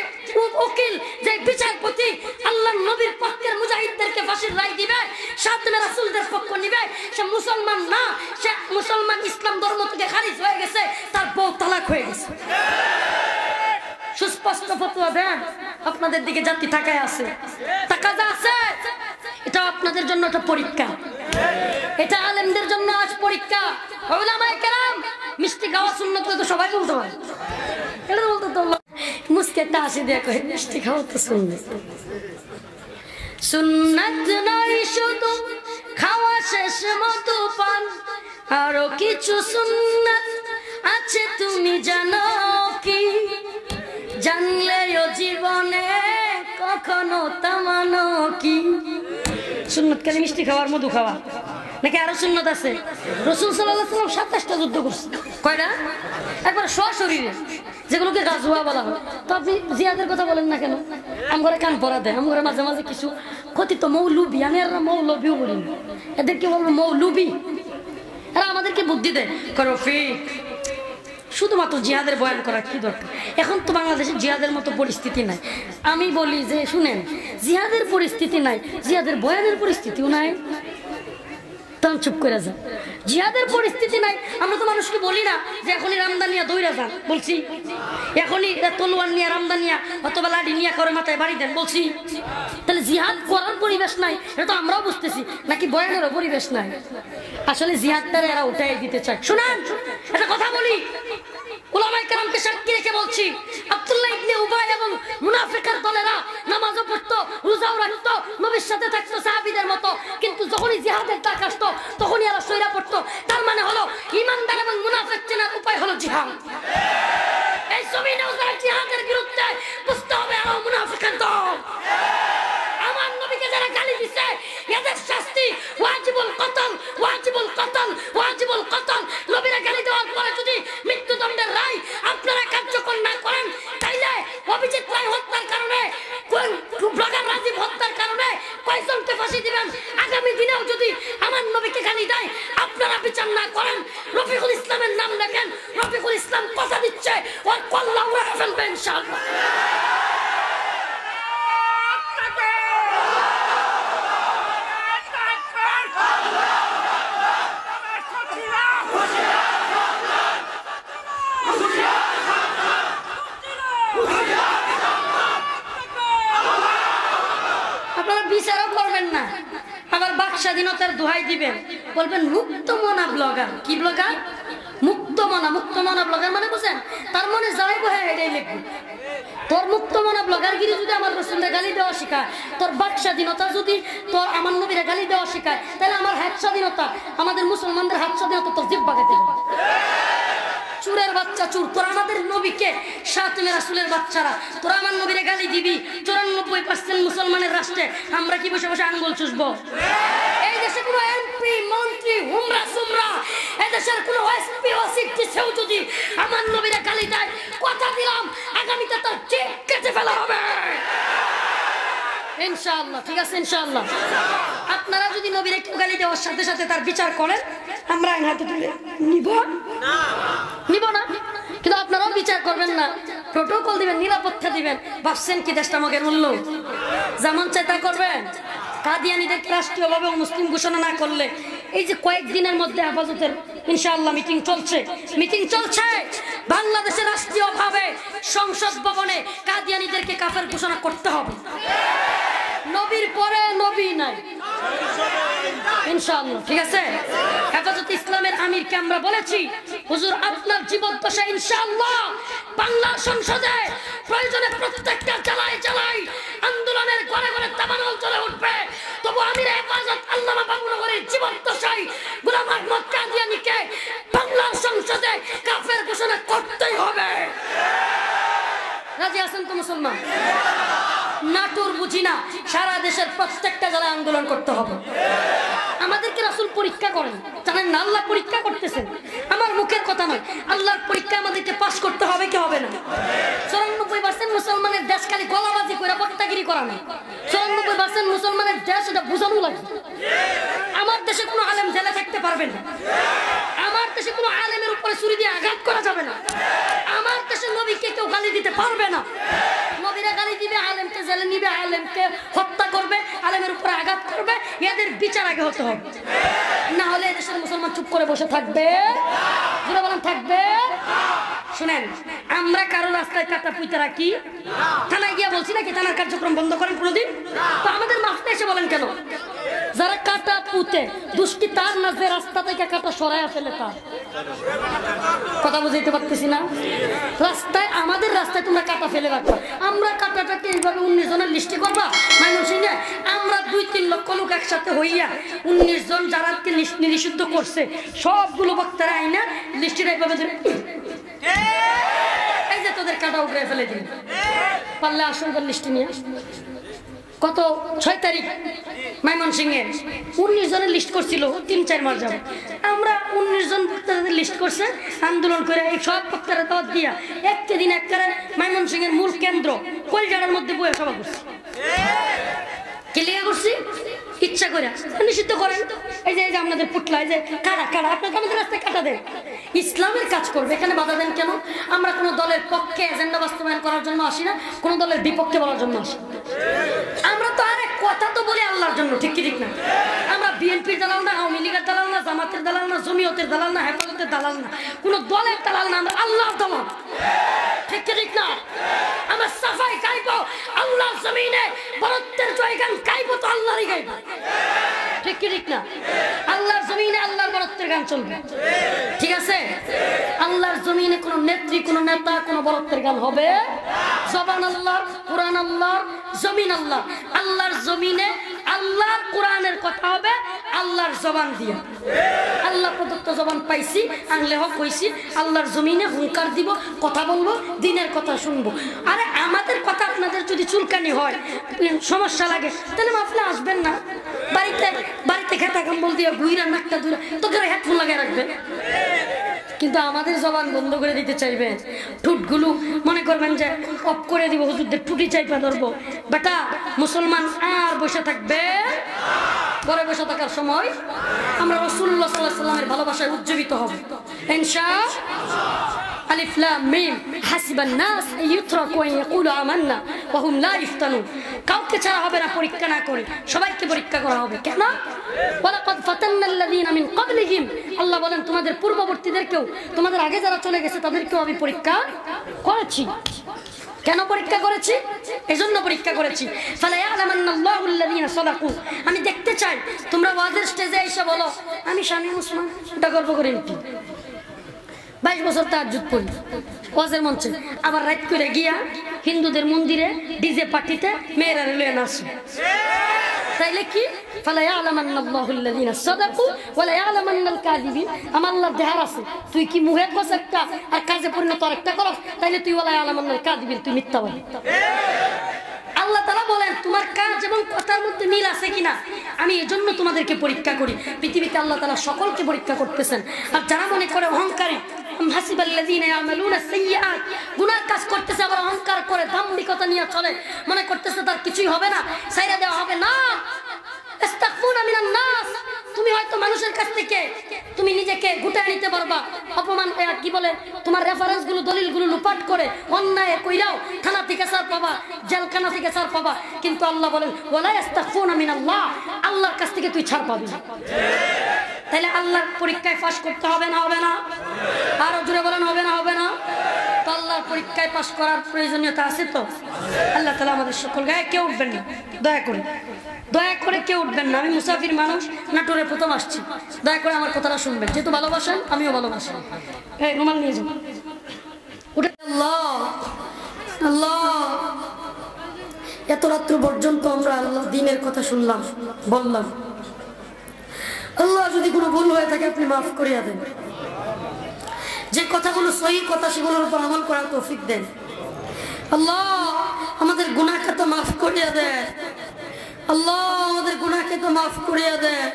উকিল, যে বিচারপতি আল্লাহর নবীর পক্ষের মুজাহিদদেরকে ফাঁসির রায় দিবে, সাতমে রাসূলদের পক্ষ নিবে, সে মুসলমান না, সে মুসলমান ইসলাম ধর্ম থেকে খারিজ হয়ে গেছে, তার বউ তালাক হয়ে গেছে। সুস্পষ্ট ফতোয়া দেন, আপনাদের দিকে জাতি তাকায় আছে, তাকাজা আছে। এটা আপনাদের জন্য একটা পরীক্ষা, এটা আলেমদের জন্য আজ পরীক্ষা। উলামায়ে কেরাম মিষ্টি খাওয়া সুন্নাত তো সবাই বলতে হয়, এটা বলতে তো মুস্কেটা আসি দেখো মিষ্টি খাওয়া তো সুন্নাত। সুন্নাত নয় শুধু খাওয়া শেষ মতো পান, আরো কিছু সুন্নাত আছে তুমি জানো কি? জানলেও জীবনে কখনো তামানো কি? সুন্নাত খালি মিষ্টি খাওয়ার, মধু খাওয়া নাকি আরো সুন্নাত আছে? রাসূল সাল্লাল্লাহু আলাইহি ওয়াসাল্লাম 27টা যুদ্ধ করছে, কয়টা? একবার সশরীরে, যেগুলোকে গাজওয়া বলা হয়। তো আপনি জিহাদের কথা বলেন না কেন? আমগরে কান পরা দেয়, আমগরে মাঝে মাঝে কিছু কথিত মৌলবি, আমি আর মৌলবিও বলি না, এদেরকে বলবো মৌলবি। এরা আমাদেরকে বুদ্ধি দেয়, রফিক শুধুমাত্র জিহাদের বয়ান করা কি দরকার? এখন তো বাংলাদেশে জিহাদের মতো পরিস্থিতি নাই। আমি বলি যে শুনেন, জিহাদের পরিস্থিতি নাই, জিহাদের বয়ানের পরিস্থিতিও নাই, তখন চুপ করে যান। জিহাদের পরিস্থিতি নাই, আমরা তো মানুষকে বলি না যে এখনই রামদান নিয়ে দৌড়া যান, বলছি এখনই তলোয়ার নিয়ে রামদান নিয়ে অথবা লাঠি নিয়ে করে মাথায় বাড়ি দেন, বলছি। তাহলে জিহাদ করার পরিবেশ নাই, এটা তো আমরাও বুঝতেছি, নাকি বয়ানেরও পরিবেশ নাই? আসলে জিহাদটারে এরা উঠাই দিতে চায়। শুনেন একটা কথা বলি, উলামায়ে কেরামকে সাক্ষী রেখে বলছি, আব্দুল্লাহ ইবনে উবাই এবং মুনাফিকের দলেরা নামাজও পড়তো, রোজাও রাখতো, নবীর সাথে থাকতো সাহাবীদের মতো, কিন্তু যখনই জিহাদের ডাক আসতো তখনই এরা সইরা পড়তো। তার মানে হলো ঈমানদার এবং মুনাফিক চেনার উপায় হলো জিহাদ। এই জমিনেও যারা জিহাদের বিরুদ্ধে, বুঝতে হবে এরা মুনাফিকের দল। আমার নবীকে যারা গালি দিছে এদের শাস্তি ওয়াজিবুল কতল, ওয়াজিবুল কতল, ওয়াজিবুল কতল। নবীরা গালি দেওয়ার পরে যদি মৃত্যুদণ্ডের রায় আপনারা কার্যকর না করেন, তাইলে অভিজিৎ রায় হত্যার কারণে, ব্লগার রাজীব হত্যার কারণে কয়জনকে ফাঁসি দিবেন? আগামী দিনেও যদি আমার নবীকে গালি দেয় আপনারা বিচার না করেন, রফিকুল ইসলামের নাম লেখেন, রফিকুল ইসলাম কথা দিচ্ছে ওর কল্লা উড়ে ফেলবে ইনশাআল্লাহ। বিচারও করবেন না, আবার বাক স্বাধীনতার দোহাই দিবেন, বলবেন মুক্তমনা ব্লগার। কি ব্লগার? মুক্তমনা। মুক্তমনা ব্লগার মানে বুঝেন? তার মনে যাই বহে এটাই লিখবে। তোর মুক্তমনা ব্লগারগিরি যদি আমার রাসূলকে গালি দেওয়া শেখায়, তোর বাক স্বাধীনতা যদি তোর আমার নবীরে গালি দেওয়া শেখায়, তাহলে আমার হাত স্বাধীনতা, আমাদের মুসলমানদের হাত স্বাধীনতা তোর জিহ্বা কেটে দেবে। চুরের বাচ্চা চুর, তোরা আমাদের নবীকে, সাতমে রাসূলের বাচ্চারা, তোরা আমার নবীরে গালি দিবি। 94% মুসলমানের রাষ্ট্রে আমরা কি বসে বসে আঙ্গুল চুষবো? এই দেশে কোনো এমপি মন্ত্রী হুমরা সুমরা, এই দেশের কোনো এসপি ওসিটি সেও যদি আমার নবীরে গালি দেয়, কথা দিলাম আগামীতে তার চেক কেটে ফেলা হবে ইনশাআল্লাহ। ঠিক আছে ইনশাআল্লাহ। আপনারা যদি নবীরে কেউ গালি দেওয়ার সাথে সাথে তার বিচার করেন, আমরা আইন হাতে তুলে নিব না, কিন্তু আপনারাও বিচার করবেন না, প্রোটোকল দিবেন, নিরাপত্তা দিবেন। ভাবছেন কি দেশটা আমাদের মূল্য? যেমন চাই তা করবেন? কাদিয়ানীদেরকে রাষ্ট্রীয়ভাবে মুসলিম ঘোষণা না করলে, এই যে কয়েকদিনের মধ্যে হেফাজতের ইনশাআল্লাহ মিটিং চলছে, বাংলাদেশের রাষ্ট্রীয়ভাবে সংসদ ভবনে কাদিয়ানীদেরকে কাফের ঘোষণা করতে হবে। নবীর পরে নবী নাই ইনশাআল্লাহ। ঠিক আছে? হেফাজত ইসলামের আমিরকে আমরা বলেছি, হুজুর আপনার জীবদ্দশায় ইনশাআল্লাহ বাংলা সংসদে প্রয়োজনে প্রত্যেকটা জেলায় আন্দোলনের ঘরে ঘরে তামান্নাল চলে উঠবে, তবু আমির হেফাজত আল্লামা বাবুনগরের জীবদ্দশায় গোলাম আহমদ কাদিয়ানীকে বাংলা সংসদে কাফের ঘোষণা করতেই হবে। রাজি আছেন তো মুসলমান? নাটুর বুঝি না, সারা দেশের প্রত্যেকটা জেলায় আন্দোলন করতে হবে। আমাদেরকে রাসূল পরীক্ষা করেন, জানেন না? আল্লাহ পরীক্ষা করতেছেন, আমার মুখের কথা নয়। আল্লাহর পরীক্ষা আমাদেরকে পাস করতে হবে কি হবে না? 94% মুসলমানের দেশ খালি গলাবাজি করে বক্তাগিরি করা না। 94% মুসলমানের দেশ, এটা বোঝানো লাগে। আমার দেশে কোনো আলেম জেলে থাকতে পারবে না, আমার দেশে কোনো আলেমের উপরে ছুরি দিয়ে আঘাত করা যাবে না, আমার দেশে নবীকে কেউ গালি দিতে পারবে না। নবীরা গালি দিবে, আলেমকে জেলে নিবে, আলেমকে হত্যা করবে, আলেমের উপরে আঘাত করবে, এদের বিচার আগে হতে হবে। না হলে এদেশের মুসলমান চুপ করে বসে থাকবে, জোরে বলেন থাকবে। শুনেন, আমরা কারো রাস্তায় কাটা পুঁতে রাখি? থানায় গিয়া বলছি নাকি থানার কার্যক্রম বন্ধ করেন কোনোদিন? তো আমাদের মাঝে এসে বলেন কেন? যারা কাটা পুঁতে, দুষ্টি তার না যে রাস্তা থেকে কাটা সরাইয়া ফেলে, তার কথা বুঝাইতে পারতেছি না? রাস্তায়, আমাদের রাস্তায় তোমরা কাটা ফেলে রাখবা, আমরা কাটাটাকে এইভাবে 19 জনের লিস্টি করবা ময়মনসিংহে। আমরা 2-3 লক্ষ লোক একসাথে হইয়া 19 জন যারা নিষিদ্ধ করছে সবগুলো বক্তারা আইনা লিস্টিটা এইভাবে এই যে তোদের কাটা উঠে ফেলে দিন, পারলে আসনকার লিস্টি নিয়ে। কত 6 তারিখ ময়মনসিংহে 19 জনের লিস্ট করছিল, 3-4 মাস যাবে। আমরা 19 জন বক্তাদের লিস্ট করছে, আন্দোলন করে এই সব বক্তারা দাওয়াত দিয়া একটা দিন একবারে ময়মনসিংহের মূল কেন্দ্র কলজাড়ার মধ্যে বইয়া সভা করছি। কি লেগে করছি? ইচ্ছা করে নিষিদ্ধ করেন। এই যে আপনাদের পুটলা, এই যে কাটা আপনাকে আমাদের রাস্তায় কাটা দেন, ইসলামের কাজ করবে, এখানে বাধা দেন কেন? আমরা কোনো দলের পক্ষে এজেন্ডা বাস্তবায়ন করার জন্য আসি না, কোনো দলের বিপক্ষে বলার জন্য আসি। আমরা তো আরে কথা তো বলি আল্লাহর জন্য, ঠিক কি ঠিক না? আমরা বিএনপির দালাল না, আওয়ামী লীগের দালাল না, জামাতের দালাল না, জমিয়তের দালাল না, হেফাজতের দালাল না, কোন দলের দালাল না, আমরা আল্লাহর দালাল, ঠিক কি ঠিক না? আমরা সাফাই গাইবো আল্লাহর জমিনে, বরত্বের জয়গান গাইবো তো আল্লাহরই গাইবো, ঠিক কি ঠিক না? আল্লাহর জমিনে আল্লাহর বরত্বের গান চলবে, ঠিক আছে? আল্লাহর জমিনে কোন নেত্রী, কোন নেতা, কোন বরত্বের গান হবে? জবান আল্লাহর, কোরআন আল্লাহর, জমিন আল্লাহ। আল্লাহর জমিনে আল্লাহর কোরআনের কথা হবে আল্লাহর জবান দিয়ে। আল্লাহ প্রদত্ত জবান পাইছি, আনলে হক হইছি, আল্লাহর জমিনে হুঙ্কার দিব, কথা বলবো, দিনের কথা শুনবো। আরে আমাদের কথা আপনাদের যদি চুলকানি হয়, সমস্যা লাগে, তাহলে আপনি আসবেন না। বাড়িতে খেতা কম্বল দিয়ে ঘুইরা নাকটা ধুইরা তোকে হেডফোন লাগিয়ে রাখবে, কিন্তু আমাদের জবান বন্ধ করে দিতে চাইবেন। ঠুটগুলো মনে করবেন যে অফ করে দিব, হুজুরদের টুটি চাইপা ধরবো। বেটা মুসলমান আর বসে থাকবে? পরে বসে থাকার সময় আমরা রাসূলুল্লাহ সাল্লাল্লাহু আলাইহি ওয়াসাল্লামের ভালোবাসায় উজ্জীবিত হব ইনশাআল্লাহ। আলিফ লাম মিম হাসিবান নাস ইউতরাকু আন ইয়াকুলু আমান্না ওয়া হুম লা ইফতানুন। কাউকে ছাড়া হবে না পরীক্ষা না করে, সবাইকে পরীক্ষা করা হবে। কেন? ওয়ালাকাদ ফাতান্নাল্লাযীনা মিন ক্বাবলিহিম, আল্লাহ বলেন তোমাদের পূর্ববর্তীদেরকেও, তোমাদের আগে যারা চলে গেছে তাদেরকেও আমি পরীক্ষা করেছি। কেন পরীক্ষা করেছি? এজন্য পরীক্ষা করেছি। ফালা ইয়ালামান্নাল্লাহু আল্লাযীনা সাদাকু, আমি দেখতে চাই তোমরা ওয়াজের স্টেজে এসে বলো আমি শামীম ওসমান এটা গর্ব করে এমপি, 22 বছর তাহাজ্জুদ পড়ি ওয়াজের মঞ্চে, আবার রাত করে গিয়া হিন্দুদের মন্দিরে ডিজে পার্টিতে মেয়েরা লয়ে নাচে। তাইলে কি? ফালা ইয়ালামান্নাল্লাহু আল্লাযীনা সাদাকু ওয়া লা ইয়ালামান্নাল কাযিবিন। আমার আল্লাহ দেহার আছে, তুই কি মুহে কস একটা আর কাজে পরিণত আরেকটা করস, তাইলে তুই ওয়া লা ইয়ালামান্নাল কাযিবিন, তুই মিথ্যাবাদী। আল্লাহ তাআলা বলেন তোমার কাজ এবং কথার মধ্যে মিল আছে কিনা, আমি এজন্য তোমাদেরকে পরীক্ষা করি। পৃথিবীতে আল্লাহ তাআলা সকলকে পরীক্ষা করতেছেন। আর যারা মনে করে অহংকারী, হাসিবাল্লাযীনা ইয়ামালুনা সাইয়্যাত, গুনাহ কাজ করতেছে আবার অহংকার করে দাম্ভিকতা নিয়ে চলে, মনে করতেছে তার কিছুই হবে না, ছাইরা দেওয়া হবে না। ইস্তাগফুনা মিনান নাস, তুমি হয়তো মানুষের কাছ থেকে তুমি নিজেকে গুটায় নিতে পারবা, অপমান কি বলে তোমার রেফারেন্স গুলো দলিল গুলো লুপাট করে অন্যায় কইরাও থানা থেকে ছাড় পাবা, জেলখানা থেকে ছাড় পাবা, কিন্তু আল্লাহ বলেন ওয়ালা ইস্তাগফুনা মিনাল্লাহ, আল্লাহর কাছ থেকে তুই ছাড় পাবি। তাহলে আল্লাহর পরীক্ষায় পাস করতে হবে না? হবে না? আরো জোরে বলেন হবে না? হবে না? তো আল্লাহর পরীক্ষায় পাস করার প্রয়োজনীয়তা আছে তো। আল্লাহ তাআলা আমাদের সকল গায়ে কেউ উঠবেন না, দয়া করে, দয়া করে কেউ উঠবেন না। আমি মুসাফির মানুষ, নাটোরে প্রথম আসছি, দয়া করে আমার কথাটা শুনবেন, যেহেতু ভালোবাসেন আমিও ভালোবাসি। এই রুমাল নিয়ে যান, উঠে। আল্লাহ আল্লাহ, এত রাত্র পর্যন্ত আমরা আল্লাহ দিনের কথা শুনলাম, বললাম। আল্লাহ যদি কোনো ভুল হয়ে থাকে আপনি মাফ করিয়া দেন, যে কথাগুলো সহি কথা সেগুলোর উপর আমল করার তৌফিক দেন। আল্লাহ আমাদের গুনাহকে তো মাফ করিয়া দেন, আল্লাহ আমাদের গুনাহকে তো মাফ করিয়া দেন।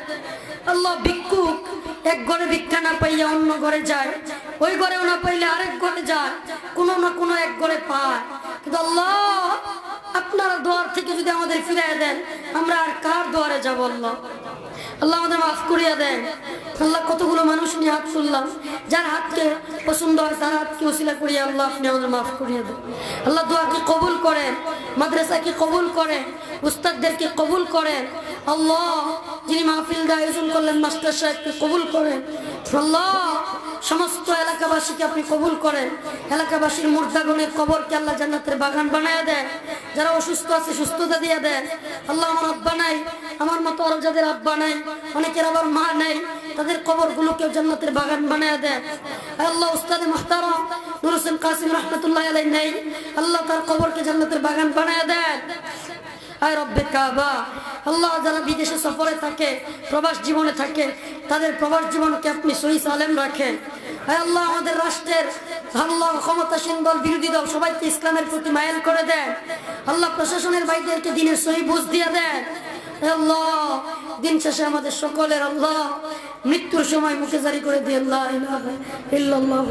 আল্লাহ ভিক্ষুক এক ঘরে ভিক্ষা না পাইয়া অন্য ঘরে যায়, ওই ঘরেও না পাইলে আরেক ঘরে যায়, কোনো না কোনো এক ঘরে পায়, কিন্তু আল্লাহ আপনারা দুয়ার থেকে যদি আমাদের ফিরাইয়া দেন আমরা আর কার দুয়ারে যাবো? আল্লাহ আল্লাহ আমাদের মাফ করিয়া দেন। আল্লাহ কতগুলো মানুষ নিয়ে হাত তুললাম, যার হাতকে পছন্দ হয় তার হাতকে ওসিলা করিয়া আল্লাহ আপনি আমাদের মাফ করিয়া দেন। আল্লাহ দোয়াকে কবুল করেন, মাদ্রাসাকে কবুল করেন, উস্তাদদেরকে কবুল করেন। আল্লাহ যিনি মাহফিলটা আয়োজন করলেন মাস্টার সাহেবকে কবুল করেন। আল্লাহ সমস্ত এলাকাবাসীকে আপনি কবুল করেন। এলাকাবাসীর মুর্দাগুনের কবরকে আল্লাহ জান্নাতের বাগান বানায়া দেন। যারা অসুস্থ আছে সুস্থতা দিয়ে দেন। আল্লাহ আমার আব্বা নাই, আমার মতো আরো যাদের আব্বা নাই, অনেকের আবার মা নাই, তাদের কবরগুলোকেও জান্নাতের বাগান বানায়া দেন। আল্লাহ উস্তাদে মুহতারাম নূর হোসেন কাসিম রাহমাতুল্লাহ আলাইহি নাই, আল্লাহ তার কবরকে জান্নাতের বাগান বানায়া দেন। আয় রব্বে কাবা, আল্লাহ যারা বিদেশে সফরে থাকে, প্রবাস জীবনে থাকে, তাদের প্রবাস জীবনকে আপনি সহি সালেম রাখেন। আয় আল্লাহ আমাদের রাষ্ট্রের আল্লাহ ক্ষমতাসীন দল বিরোধী দল সবাইকে ইসলামের প্রতি মাইল করে দেন। আল্লাহ প্রশাসনের ভাইদেরকে দিনের সহি বুঝ দিয়ে দেন। আল্লাহ দিন শেষে আমাদের সকলের আল্লাহ মৃত্যুর সময় মুখে জারি করে দিয়ে আল্লাহ ইলাহা ইল্লাল্লাহ।